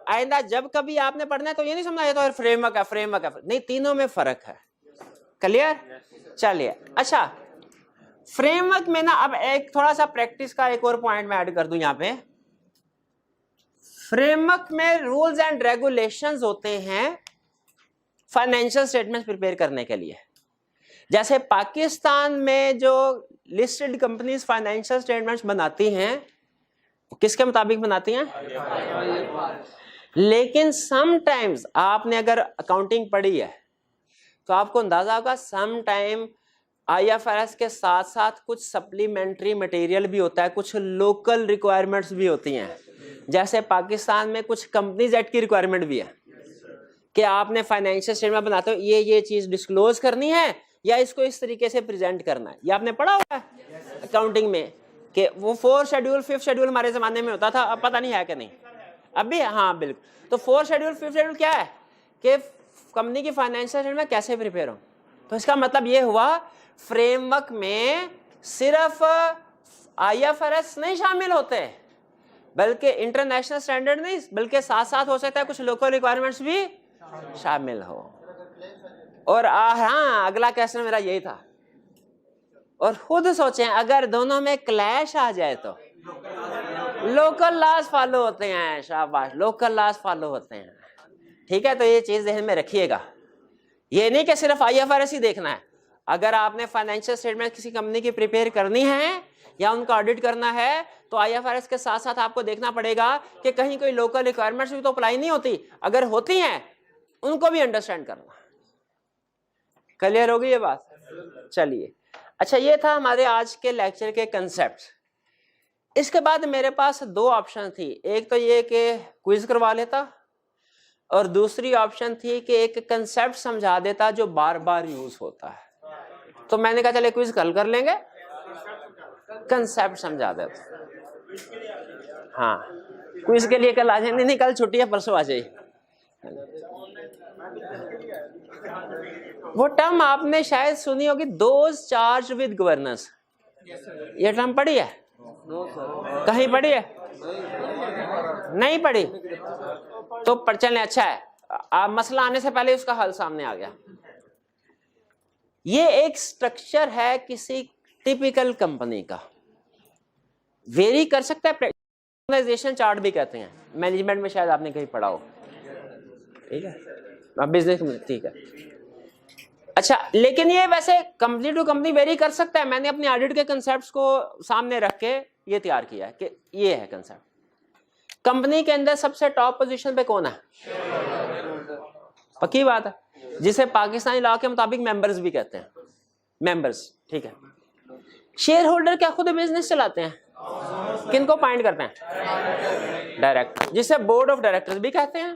आइंदा जब कभी आपने पढ़ना है तो ये नहीं समझना ये तो फ्रेमवर्क है, फ्रेमवर्क है, नहीं, तीनों में फर्क है। क्लियर? चलिए, अच्छा फ्रेमवर्क में ना अब एक थोड़ा सा प्रैक्टिस का एक और पॉइंट मैं ऐड कर दूं यहां पे। फ्रेमवर्क में रूल्स एंड रेगुलेशंस होते हैं फाइनेंशियल स्टेटमेंट्स प्रिपेयर करने के लिए। जैसे पाकिस्तान में जो लिस्टेड कंपनीज फाइनेंशियल स्टेटमेंट्स बनाती हैं, किसके मुताबिक बनाती हैं? लेकिन समटाइम्स आपने अगर अकाउंटिंग पढ़ी है तो आपको अंदाजा होगा समटाइम IFRS के साथ साथ कुछ सप्लीमेंट्री मटेरियल भी होता है, कुछ लोकल रिक्वायरमेंट्स भी होती हैं। जैसे पाकिस्तान में कुछ कंपनीज एक्ट की रिक्वायरमेंट भी है कि आपने फाइनेंशियल स्टेटमेंट बनाते हो ये चीज डिस्क्लोज करनी है या इसको इस तरीके से प्रेजेंट करना है। ये आपने पढ़ा हुआ है अकाउंटिंग में कि वो 4th शेड्यूल 5th शेड्यूल हमारे जमाने में होता था, अब पता नहीं है कि नहीं, अभी हाँ बिल्कुल। तो 4th शेड्यूल 5th शेड्यूल क्या है कि कंपनी की फाइनेंशियल स्टेटमेंट कैसे प्रिपेयर हो। तो इसका मतलब ये हुआ फ्रेमवर्क में सिर्फ IFRS नहीं शामिल होते, बल्कि इंटरनेशनल स्टैंडर्ड नहीं, बल्कि साथ साथ हो सकता है कुछ लोकल रिक्वायरमेंट्स भी शामिल हो। और हाँ, अगला क्वेश्चन मेरा यही था। और खुद सोचें अगर दोनों में क्लैश आ जाए तो लोकल लॉज फॉलो होते हैं, शाबाश, लोकल लॉज फॉलो होते हैं। ठीक है, तो ये चीज ध्यान में रखिएगा। ये नहीं कि सिर्फ IFRS ही देखना है। अगर आपने फाइनेंशियल स्टेटमेंट किसी कंपनी की प्रिपेयर करनी है या उनका ऑडिट करना है तो IFRS के साथ साथ आपको देखना पड़ेगा कि कहीं कोई लोकल रिक्वायरमेंट्स भी तो अप्लाई नहीं होती, अगर होती हैं उनको भी अंडरस्टैंड करना। क्लियर होगी ये बात? चलिए, अच्छा ये था हमारे आज के लेक्चर के कंसेप्ट। इसके बाद मेरे पास 2 ऑप्शन थी, एक तो ये कि क्विज करवा लेता और दूसरी ऑप्शन थी कि एक कंसेप्ट समझा देता जो बार बार यूज होता है। तो मैंने कहा चले क्विज कल कर लेंगे, कंसेप्ट समझा देता। हाँ, क्विज के लिए कल आ जाए, नहीं कल छुट्टी है, परसों आ जाइए। वो टर्म आपने शायद सुनी होगी, दोज चार्ज विद गवर्नेंस। ये टर्म पढ़ी है? कहीं पढ़ी है? नहीं पढ़ी? तो पर चलने अच्छा है, मसला आने से पहले उसका हल सामने आ गया। ये एक स्ट्रक्चर है किसी टिपिकल कंपनी का, वेरी कर सकता है, ऑर्गेनाइजेशन चार्ट भी कहते हैं, मैनेजमेंट में शायद आपने कहीं पढ़ा हो, ठीक है, बिजनेस में, ठीक है। अच्छा, लेकिन ये वैसे कंपनी टू कंपनी वेरी कर सकता है। मैंने अपने ऑडिट के कंसेप्ट्स को सामने रख के ये तैयार किया है कि ये है कंसेप्ट। कंपनी के अंदर सबसे टॉप पोजीशन पे कौन है? पक्की बात है, जिसे पाकिस्तानी लॉ के मुताबिक मेंबर्स भी कहते हैं, मेंबर्स, ठीक है। शेयर होल्डर क्या खुद बिजनेस चलाते हैं? किनको अपॉइंट करते हैं? डायरेक्टर, जिसे बोर्ड ऑफ डायरेक्टर्स भी कहते हैं,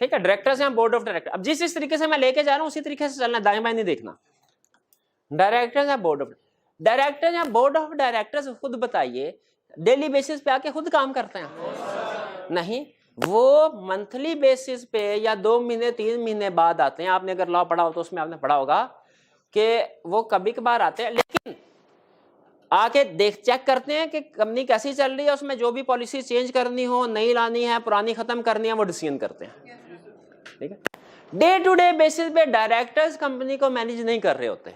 ठीक है। डायरेक्टर्स या बोर्ड ऑफ डायरेक्टर, अब जिस तरीके से मैं लेके जा रहा हूं उसी तरीके से चलना, दाएं बाएं नहीं देखना। डायरेक्टर्स या बोर्ड ऑफ डायरेक्टर्स या बोर्ड ऑफ डायरेक्टर्स खुद बताइए डेली बेसिस पे आके खुद काम करते हैं? नहीं, वो मंथली बेसिस पे या 2 महीने 3 महीने बाद आते हैं। आपने अगर लॉ पढ़ा हो तो उसमें आपने पढ़ा होगा कि वो कभी कभार आते हैं, लेकिन आके देख चेक करते हैं कि कंपनी कैसी चल रही है, उसमें जो भी पॉलिसी चेंज करनी हो, नई लानी है, पुरानी खत्म करनी है, वो डिसीजन करते हैं, ठीक है। डे टू डे बेसिस पे डायरेक्टर्स कंपनी को मैनेज नहीं कर रहे होते,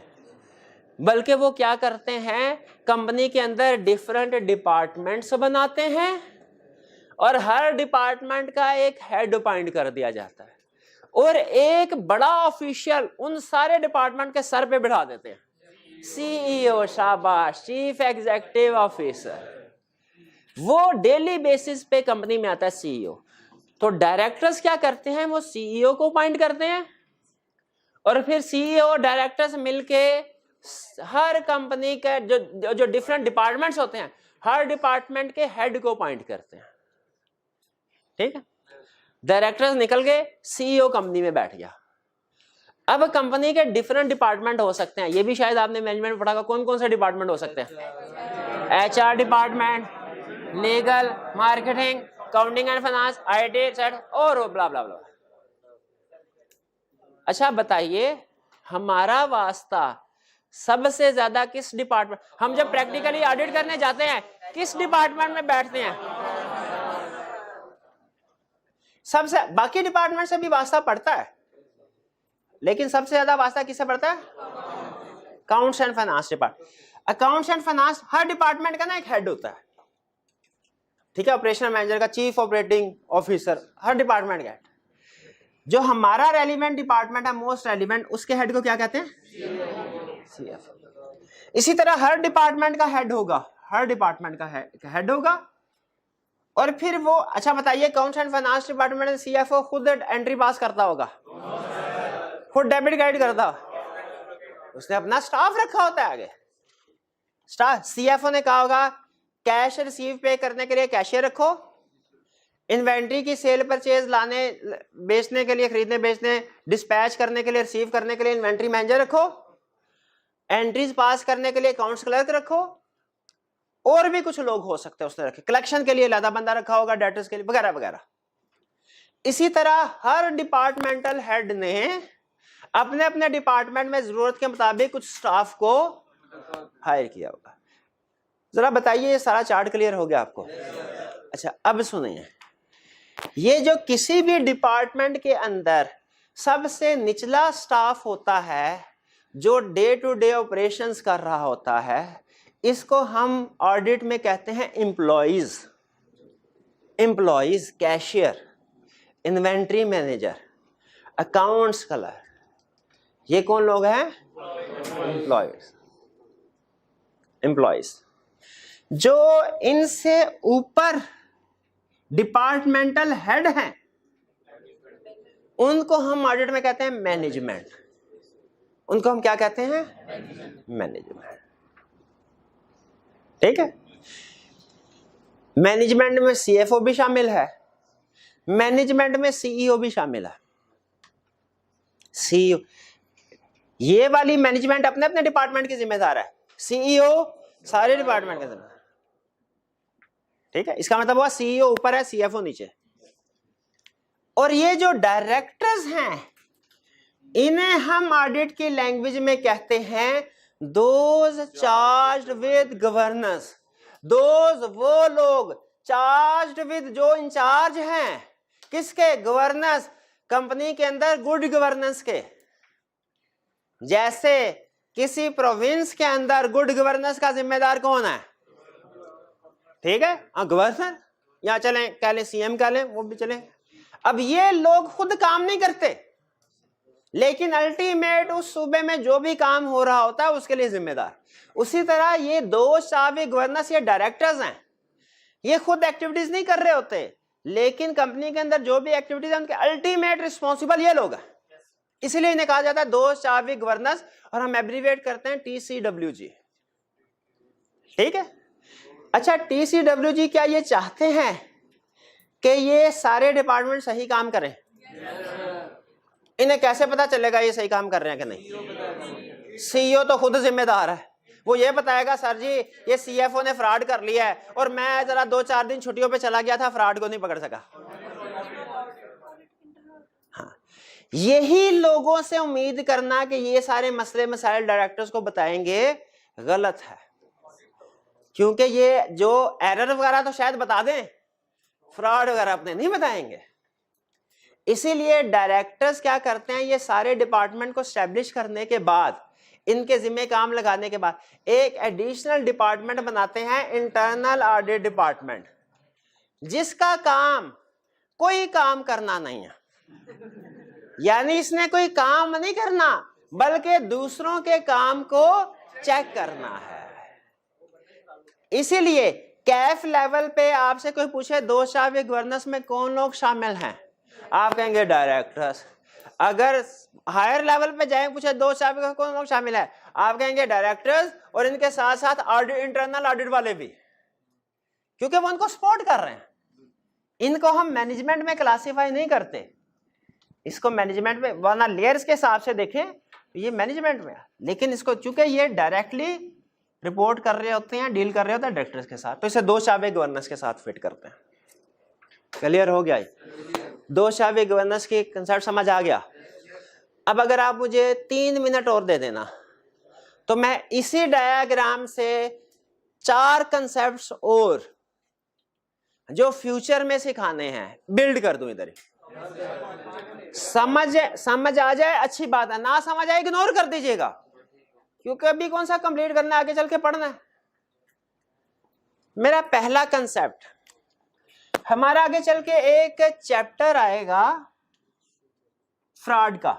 बल्कि वो क्या करते हैं, कंपनी के अंदर डिफरेंट डिपार्टमेंट्स बनाते हैं और हर डिपार्टमेंट का एक हेड अपॉइंट कर दिया जाता है और एक बड़ा ऑफिशियल उन सारे डिपार्टमेंट के सर पे बिठा देते हैं। सीईओ, शाबाश, चीफ एग्जीक्यूटिव ऑफिसर, वो डेली बेसिस पे कंपनी में आता है सीईओ। तो डायरेक्टर्स क्या करते हैं, वो सीईओ को अपॉइंट करते हैं और फिर सीईओ डायरेक्टर्स मिलके हर कंपनी के जो डिफरेंट डिपार्टमेंट्स होते हैं, हर डिपार्टमेंट के हेड को अपॉइंट करते हैं, ठीक है। डायरेक्टर्स निकल गए, सीईओ कंपनी में बैठ गया। अब कंपनी के डिफरेंट डिपार्टमेंट हो सकते हैं, ये भी शायद आपने मैनेजमेंट में पढ़ा होगा। कौन कौन से डिपार्टमेंट हो सकते हैं? HR department, legal, marketing, accounting and finance, IT set और ब्ला ब्ला ब्ला। अच्छा बताइए, हमारा वास्ता सबसे ज्यादा किस डिपार्टमेंट, हम जब प्रैक्टिकली ऑडिट करने जाते हैं किस डिपार्टमेंट में बैठते हैं? सबसे, बाकी डिपार्टमेंट से भी वास्ता पड़ता है, लेकिन सबसे ज्यादा वास्ता किससे पड़ता है? Accounts and finance department. Accounts and finance, her department का ना एक हेड होता है, ठीक है। ऑपरेशनल मैनेजर का, चीफ ऑपरेटिंग ऑफिसर, हर डिपार्टमेंट का हेड। जो हमारा रेलिवेंट डिपार्टमेंट है, मोस्ट रेलिवेंट, उसके हेड को क्या कहते हैं? सीएफओ। इसी तरह हर डिपार्टमेंट का हेड होगा, हर डिपार्टमेंट का हेड होगा और फिर वो, अच्छा बताइए, अकाउंट्स एंड फाइनेंस डिपार्टमेंट में सीएफओ खुद एंट्री पास करता होगा, खुद डेबिट गाइड करता, उसने अपना स्टाफ रखा होता है आगे। स्टाफ, सीएफओ ने कहा होगा कैश रिसीव पे करने के लिए कैशियर रखो, इन्वेंट्री की सेल परचेज लाने बेचने के लिए, खरीदने बेचने डिस्पैच करने के लिए, रिसीव करने के लिए इन्वेंट्री मैनेजर रखो, एंट्रीज पास करने के लिए अकाउंट्स क्लर्क रखो, और भी कुछ लोग हो सकते हैं उसने रखे, कलेक्शन के लिए अलग बंदा रखा होगा, डेटर्स के लिए वगैरह वगैरह। इसी तरह हर डिपार्टमेंटल हेड ने अपने अपने डिपार्टमेंट में जरूरत के मुताबिक कुछ स्टाफ को हायर किया होगा। जरा बताइए, ये सारा चार्ट क्लियर हो गया आपको? अच्छा, अब सुनिए, ये जो किसी भी डिपार्टमेंट के अंदर सबसे निचला स्टाफ होता है जो डे टू डे ऑपरेशंस कर रहा होता है, इसको हम ऑडिट में कहते हैं employees. Employees, cashier, inventory manager, accounts clerk, ये कौन लोग हैं? एम्प्लॉइज। एम्प्लॉइज जो इनसे ऊपर डिपार्टमेंटल हेड हैं, उनको हम ऑडिट में कहते हैं मैनेजमेंट। उनको हम क्या कहते हैं? मैनेजमेंट, ठीक है। मैनेजमेंट में सीएफओ भी शामिल है, मैनेजमेंट में सीईओ भी शामिल है। सीईओ, ये वाली मैनेजमेंट अपने अपने डिपार्टमेंट की जिम्मेदार है, सीईओ सारे डिपार्टमेंट के जिम्मेदार। ठीक है, इसका मतलब हुआ सीईओ ऊपर है, सीएफओ नीचे। और ये जो डायरेक्टर्स हैं इन्हें हम ऑडिट की लैंग्वेज में कहते हैं those charged with governance. Those वो लोग चार्ज्ड विद जो इंचार्ज हैं किसके, गवर्नेंस, कंपनी के अंदर गुड गवर्नेंस के। जैसे किसी प्रोविंस के अंदर गुड गवर्नेंस का जिम्मेदार कौन है, ठीक है, गवर्नर, या चलें कह लें सीएम कह लें, वो भी चले। अब ये लोग खुद काम नहीं करते, लेकिन अल्टीमेट उस सूबे में जो भी काम हो रहा होता है उसके लिए जिम्मेदार। उसी तरह ये दो शावी गवर्नेंस, ये डायरेक्टर्स हैं, ये खुद एक्टिविटीज नहीं कर रहे होते, लेकिन कंपनी के अंदर जो भी एक्टिविटीज है उनके अल्टीमेट रिस्पॉन्सिबल ये लोग हैं। इसीलिए इन्हें कहा जाता है दो शावी गवर्नेंस, और हम एब्रीविएट करते हैं TCWG। ठीक है, अच्छा TCWG क्या ये चाहते हैं कि ये सारे डिपार्टमेंट सही काम करें? इन्हें कैसे पता चलेगा ये सही काम कर रहे हैं कि नहीं? सीईओ तो खुद जिम्मेदार है, वो ये बताएगा सर जी ये सीएफओ ने फ्रॉड कर लिया है और मैं जरा 2-4 दिन छुट्टियों पे चला गया था, फ्रॉड को नहीं पकड़ सका। हाँ, यही लोगों से उम्मीद करना कि ये सारे मसले मसाइल डायरेक्टर्स को बताएंगे गलत है, क्योंकि ये जो एरर वगैरह तो शायद बता दें, फ्रॉड वगैरह अपने नहीं बताएंगे। इसीलिए डायरेक्टर्स क्या करते हैं, ये सारे डिपार्टमेंट को स्टैब्लिश करने के बाद, इनके जिम्मे काम लगाने के बाद एक एडिशनल डिपार्टमेंट बनाते हैं, इंटरनल ऑडिट डिपार्टमेंट, जिसका काम कोई काम करना नहीं है। यानी इसने कोई काम नहीं करना बल्कि दूसरों के काम को चेक करना है। इसीलिए कैफ लेवल पे आपसे कोई पूछे दो शावी गवर्नेंस में कौन लोग शामिल हैं, आप कहेंगे डायरेक्टर्स। अगर हायर लेवल पे जाए पूछे दो शावी का कौन लोग शामिल है, आप कहेंगे डायरेक्टर्स, और इनके साथ साथ ऑडिट, इंटरनल ऑडिट वाले भी, क्योंकि वो उनको सपोर्ट कर रहे हैं। इनको हम मैनेजमेंट में क्लासिफाई नहीं करते, इसको मैनेजमेंट में, वरना लेयर्स के हिसाब से देखें तो ये मैनेजमेंट में, लेकिन इसको चूंकि ये डायरेक्टली रिपोर्ट कर रहे होते हैं, डील कर रहे होते हैं डायरेक्टर्स के साथ, तो इसे दो शावी गवर्नेंस के साथ फिट करते हैं। क्लियर हो गया? दो शावी गवर्नेंस की कंसेप्ट समझ आ गया? अब अगर आप मुझे 3 मिनट और दे देना तो मैं इसी डायग्राम से 4 कंसेप्ट्स और जो फ्यूचर में सिखाने हैं बिल्ड कर दूं इधर ही। समझ आ जाए अच्छी बात है, ना समझ आए इग्नोर कर दीजिएगा, क्योंकि अभी कौन सा कंप्लीट करना है, आगे चल के पढ़ना है। मेरा पहला कंसेप्ट, हमारा आगे चल के एक चैप्टर आएगा फ्रॉड का,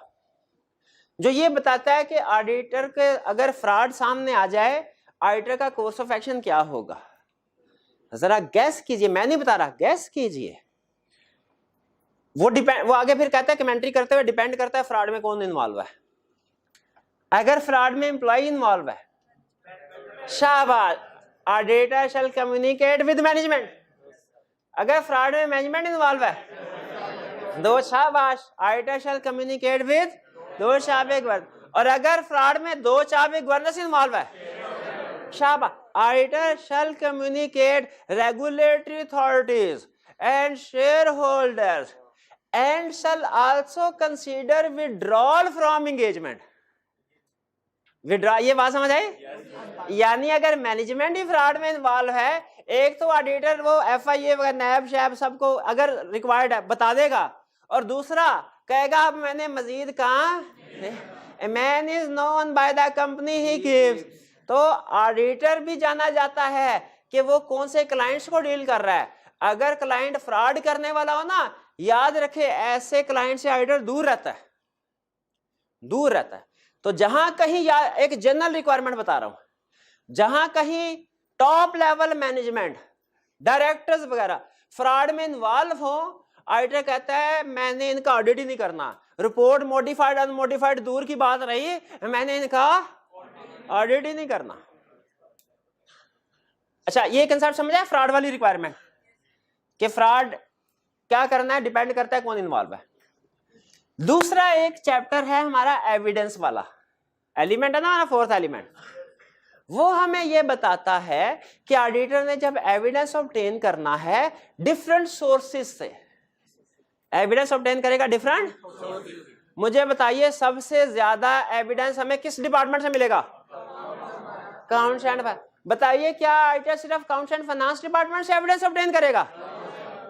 जो ये बताता है कि ऑडिटर के अगर फ्रॉड सामने आ जाए ऑडिटर का कोर्स ऑफ एक्शन क्या होगा। जरा गैस कीजिए, मैं नहीं बता रहा, गैस कीजिए। वो आगे फिर कहता है कमेंट्री करते हुए डिपेंड करता है फ्रॉड में कौन इन्वॉल्व है। अगर फ्रॉड में एम्प्लॉय इन्वॉल्व है, शाबाश, auditor shall communicate with management. अगर फ्रॉड में मैनेजमेंट इन्वॉल्व है, दो शाबाश, ऑडिटर शैल कम्युनिकेट विद दो शाबे गवर्नेंस। और अगर फ्रॉड में दो शाबे गवर्नेंस इन्वॉल्व है, शाबाश, auditor shall communicate regulatory authorities and share holders and shall also consider withdrawal from engagement. Withdraw, ये बात समझ आई? यानी अगर मैनेजमेंट ही फ्रॉड में इन्वॉल्व है, एक तो ऑडिटर वो FIA वगैरह नैब शैब सबको अगर रिक्वायर्ड है बता देगा, और दूसरा कहेगा अब मैंने मजीद कहा, man is known by the company he gives. तो ऑडिटर भी जाना जाता है कि वो कौन से क्लाइंट्स को डील कर रहा है। अगर क्लाइंट फ्रॉड करने वाला हो ना, याद रखे ऐसे क्लाइंट से ऑडिटर दूर रहता है, दूर रहता है। तो जहां कहीं, या एक जनरल रिक्वायरमेंट बता रहा हूं, जहां कहीं टॉप लेवल मैनेजमेंट, डायरेक्टर्स वगैरह फ्रॉड में इन्वॉल्व हो, ऑडिटर कहता है मैंने इनका ऑडिट ही नहीं करना, रिपोर्ट मॉडिफाइड अनमॉडिफाइड दूर की बात रही, मैंने इनका ऑडिट ही नहीं करना। अच्छा, ये कंसेप्ट समझ आया फ्रॉड वाली रिक्वायरमेंट, कि फ्रॉड क्या करना है डिपेंड करता है कौन इन्वॉल्व है। दूसरा एक चैप्टर है हमारा एविडेंस वाला, एलिमेंट है ना हमारा फोर्थ एलिमेंट, वो हमें ये बताता है कि ऑडिटर ने जब एविडेंस ऑब्टेन करना है डिफरेंट सोर्सेस से, एविडेंस ऑब्टेन करेगा डिफरेंट, मुझे बताइए सबसे ज्यादा एविडेंस हमें किस डिपार्टमेंट से मिलेगा? अकाउंट्स एंड, बताइए क्या ऑडिटर सिर्फ अकाउंट्स एंड फाइनेंस डिपार्टमेंट से एविडेंस ऑब्टेन करेगा?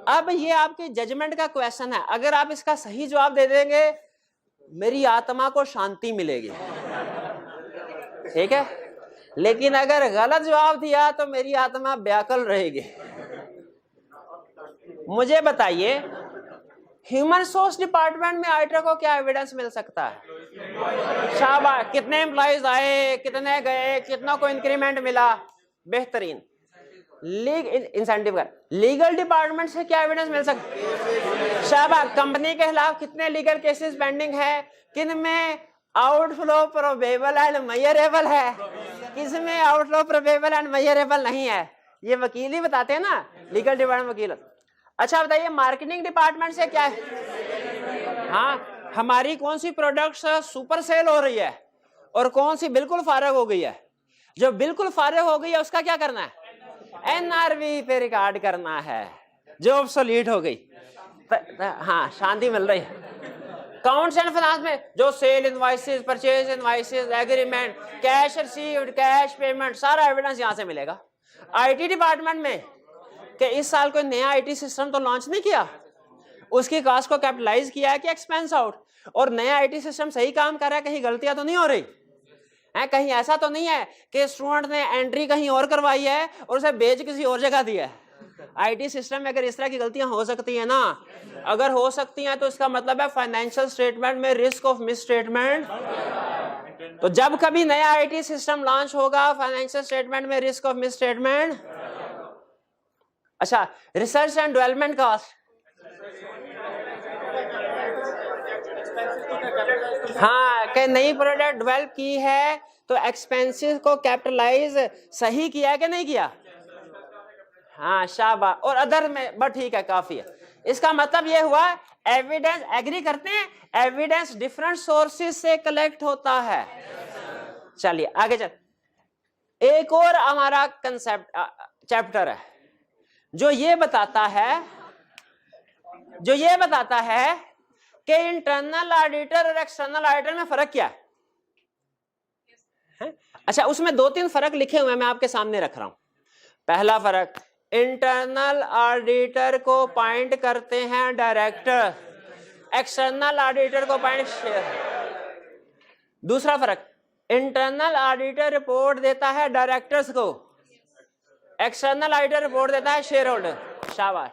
अब ये आपकी जजमेंट का क्वेश्चन है, अगर आप इसका सही जवाब दे देंगे मेरी आत्मा को शांति मिलेगी, ठीक है, लेकिन अगर गलत जवाब दिया तो मेरी आत्मा व्याकुल रहेगी। मुझे बताइए ह्यूमन सोर्स डिपार्टमेंट में ऑडिटर को क्या एविडेंस मिल सकता है? शाबाश, कितने एम्प्लॉइज आए, कितने गए, कितना को इंक्रीमेंट मिला, बेहतरीन। इंसेंटिव का लीगल डिपार्टमेंट से क्या एविडेंस मिल सकता है? शाबाश, कंपनी के खिलाफ कितने लीगल केसेस पेंडिंग है, किन में आउटफ्लो प्रोबेबल एंड मेजरेबल है, किस में आउटफ्लो प्रोबेबल एंड मेजरेबल नहीं है, ये वकील ही बताते हैं ना, लीगल डिपार्टमेंट वकील। अच्छा बताइए मार्केटिंग डिपार्टमेंट से क्या है? हाँ, हमारी कौन सी प्रोडक्ट्स सुपर सेल हो रही है और कौन सी बिल्कुल फारग हो गई है, जो बिल्कुल फारग हो गई है उसका क्या करना है? एनआरवी पे रिकॉर्ड करना है, जो ऑब्सोलीट हो गई। हाँ, शांति मिल रही है। अकाउंट्स एंड फाइनेंस में जो sale invoices, purchase invoices, agreement, cash received, cash payment, सारा एविडेंस यहां से मिलेगा। आईटी डिपार्टमेंट में कि इस साल कोई नया आईटी सिस्टम तो लॉन्च नहीं किया, उसकी कॉस्ट को कैपिटलाइज किया है कि एक्सपेंस आउट, और नया आईटी सिस्टम सही काम कर रहा है, कहीं गलतियां तो नहीं हो रही है, कहीं ऐसा तो नहीं है कि स्टूडेंट ने एंट्री कहीं और करवाई है और उसे बेच किसी और जगह दिया है। आईटी सिस्टम में अगर इस तरह की गलतियां हो सकती है ना, अगर हो सकती हैं तो इसका मतलब है फाइनेंशियल स्टेटमेंट में रिस्क ऑफ मिस स्टेटमेंट। तो जब कभी नया आईटी सिस्टम लॉन्च होगा फाइनेंशियल स्टेटमेंट में रिस्क ऑफ मिस स्टेटमेंट। अच्छा, रिसर्च एंड डेवलपमेंट कॉस्ट, हाँ, कि नई प्रोडक्ट डेवलप की है तो एक्सपेंसेस को कैपिटलाइज सही किया कि नहीं किया? हाँ, शाबाश। और अदर में बट ठीक है, काफी है। इसका मतलब ये हुआ एविडेंस, एग्री करते हैं, एविडेंस डिफरेंट सोर्सेज से कलेक्ट होता है। चलिए आगे चल, एक और हमारा कंसेप्ट चैप्टर है जो ये बताता है कि इंटरनल ऑडिटर और एक्सटर्नल ऑडिटर में फर्क क्या है? अच्छा, उसमें 2-3 फर्क लिखे हुए हैं, मैं आपके सामने रख रहा हूं। पहला फर्क, इंटरनल ऑडिटर को पॉइंट करते हैं डायरेक्टर, एक्सटर्नल ऑडिटर को पॉइंट शेयर। दूसरा फर्क, इंटरनल ऑडिटर रिपोर्ट देता है डायरेक्टर्स को, एक्सटर्नल ऑडिटर रिपोर्ट देता है शेयर होल्डर। शाबाश।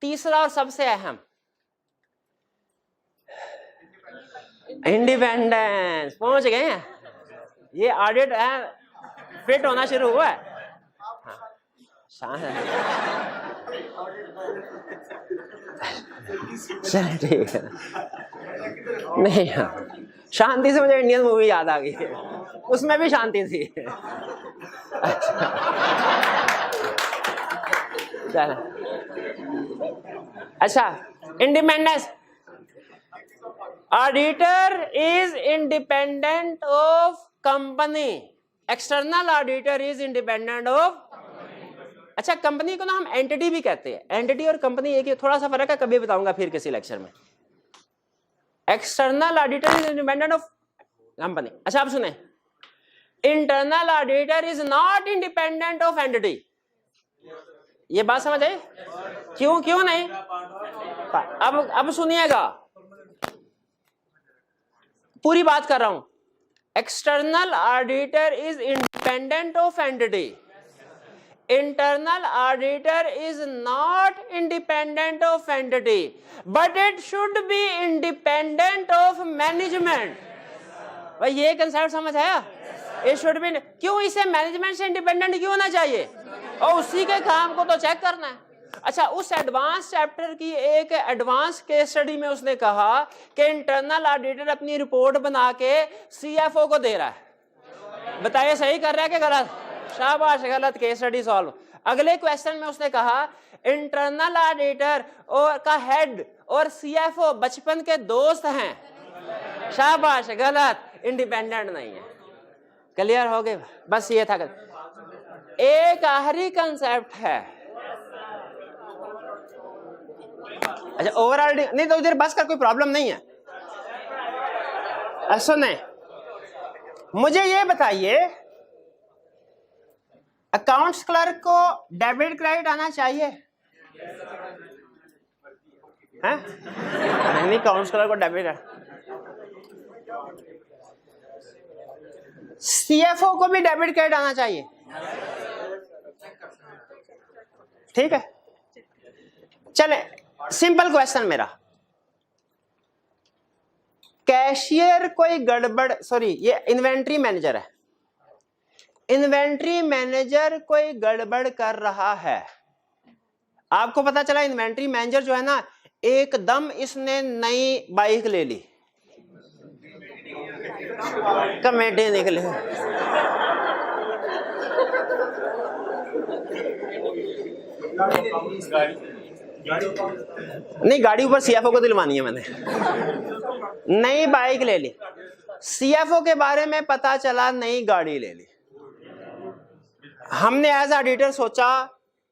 तीसरा और सबसे अहम, इंडिपेंडेंस। पहुंच गए हैं, ये ऑडिट है फिट होना शुरू हुआ है। चलिए ठीक है, नहीं हाँ, शांति से मुझे इंडियन मूवी याद आ गई, उसमें भी शांति थी। चलो, अच्छा, independence, auditor is independent of company, external auditor is independent of. अच्छा, कंपनी को ना हम एंटिटी भी कहते हैं, एंटिटी और कंपनी एक ही, थोड़ा सा फर्क है, कभी बताऊंगा फिर किसी लेक्चर में। External auditor is independent of company. अच्छा, आप सुने, internal auditor is not independent of entity. ये बात समझ आई? क्यों नहीं? अब सुनिएगा, पूरी बात कर रहा हूं। External auditor is independent of entity, internal auditor is not independent of entity but it should be independent of management। भाई ये कंसेप्ट समझ आया? it should be, क्यों इसे मैनेजमेंट से इंडिपेंडेंट क्यों होना चाहिए? और उसी के काम को तो चेक करना है। अच्छा, उस एडवांस चैप्टर की एक एडवांस केस स्टडी में उसने कहा कि इंटरनल ऑडिटर अपनी रिपोर्ट बना के सीएफओ को दे रहा है। बताइए सही कर रहा है कि गलत? शाबाश, गलत। Case study solve. अगले क्वेश्चन में उसने कहा इंटरनल ऑडिटर और का हेड और सीएफओ बचपन के दोस्त हैं। शाबाश, गलत, इंडिपेंडेंट नहीं है। क्लियर हो गए? बस ये था। एक आखिरी कंसेप्ट है। अच्छा, ओवरऑल नहीं तो इधर बस कर, कोई प्रॉब्लम नहीं है। सुने, मुझे ये बताइए, अकाउंट्स क्लर्क को डेबिट क्रेडिट आना चाहिए? हैं? नहीं, अकाउंट्स क्लर्क को डेबिट, सीएफओ को भी डेबिट क्रेडिट आना चाहिए। ठीक है, चले, सिंपल क्वेश्चन मेरा, कैशियर कोई गड़बड़, सॉरी ये इन्वेंट्री मैनेजर है, इन्वेंट्री मैनेजर कोई गड़बड़ कर रहा है। आपको पता चला इन्वेंट्री मैनेजर जो है ना, एकदम इसने नई बाइक ले ली, कमेटी निकली, नहीं गाड़ी ऊपर सीएफओ को दिलवानी है मैंने, नई बाइक ले ली, सीएफओ के बारे में पता चला नई गाड़ी ले ली। हमने एज ऑडिटर सोचा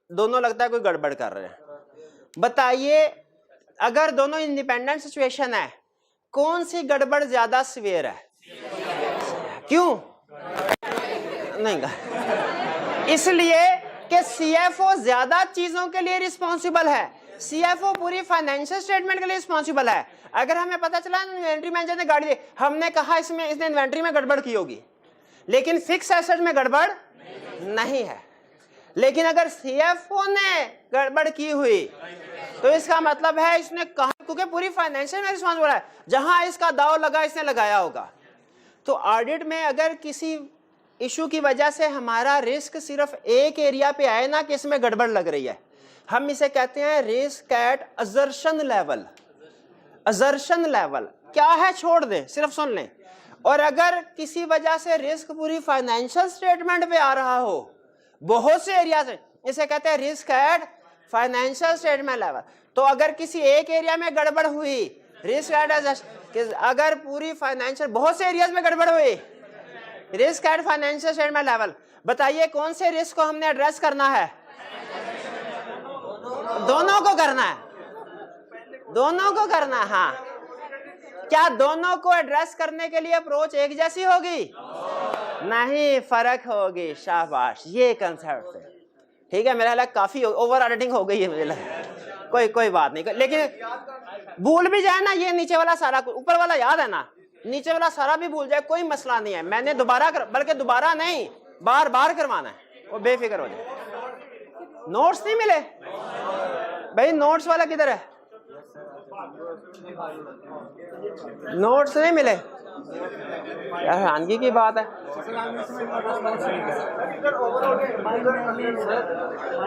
दोनों लगता है कोई गड़बड़ कर रहे हैं। बताइए, अगर दोनों इंडिपेंडेंट सिचुएशन है, कौन सी गड़बड़ ज्यादा सीवियर है? क्यों नहीं? इसलिए कि सीएफओ ज्यादा चीजों के लिए रिस्पॉन्सिबल है, सीएफओ पूरी फाइनेंशियल स्टेटमेंट के लिए रिस्पॉन्सिबल है। अगर हमें पता चला इन्वेंट्री मैनेजर ने गाड़ी दी, हमने कहा इसमें इसने इन्वेंट्री में गड़बड़ की होगी, लेकिन फिक्स एसेट में गड़बड़ नहीं है। लेकिन अगर सीएफओ ने गड़बड़ की हुई तो इसका मतलब है इसने कहा, क्योंकि पूरी फाइनेंशियल में रिस्पॉन्सिबल है, जहां इसका दाव लगा इसने लगाया होगा। तो ऑडिट में अगर किसी इशू की वजह से हमारा रिस्क सिर्फ एक एरिया पे आए ना कि इसमें गड़बड़ लग रही है, हम इसे कहते हैं risk at assertion level. Assertion level क्या है छोड़ दें, सिर्फ सुन लें। और अगर किसी वजह से रिस्क पूरी फाइनेंशियल स्टेटमेंट पे आ रहा हो, बहुत से एरिया से, इसे कहते हैं risk at financial statement level. तो अगर किसी एक एरिया में गड़बड़ हुई, रिस्क एट, अगर पूरी फाइनेंशियल बहुत से एरियाज में गड़बड़ हुई, risk at financial statement level, बताइए कौन से रिस्क को हमने एड्रेस करना है? दोनों को करना है, दोनों को करना है। हाँ, क्या दोनों को एड्रेस करने के लिए अप्रोच एक जैसी होगी? नहीं, फर्क होगी। शाबाश, ये कंसेप्ट है। ठीक है, मेरा लगा काफी ओवर ऑडिटिंग हो गई है, मुझे लगा कोई बात नहीं, लेकिन भूल भी जाए ना, ये नीचे वाला सारा, ऊपर वाला याद है ना, नीचे वाला सारा भी भूल जाए कोई मसला नहीं है। मैंने दोबारा बल्कि दोबारा नहीं, बार बार करवाना है, वो बेफिक्र हो जाए। नोट्स नहीं मिले भाई? नोट्स वाला किधर है? नोट्स नहीं मिले यार, हैरानगी की बात है।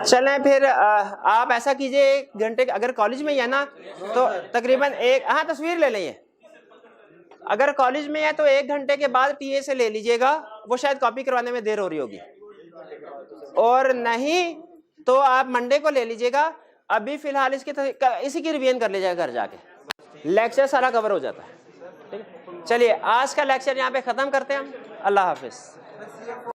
चलें फिर, आप ऐसा कीजिए, 1 घंटे, अगर कॉलेज में ही है ना तो तकरीबन हाँ तस्वीर ले लें। अगर कॉलेज में है तो 1 घंटे के बाद पीए से ले लीजिएगा, वो शायद कॉपी करवाने में देर हो रही होगी, और नहीं तो आप मंडे को ले लीजिएगा। अभी फिलहाल इसी की रिवीजन कर लीजिएगा घर जाके, लेक्चर सारा कवर हो जाता है। ठीक है, चलिए आज का लेक्चर यहाँ पे ख़त्म करते हैं हम। अल्लाह हाफिज़।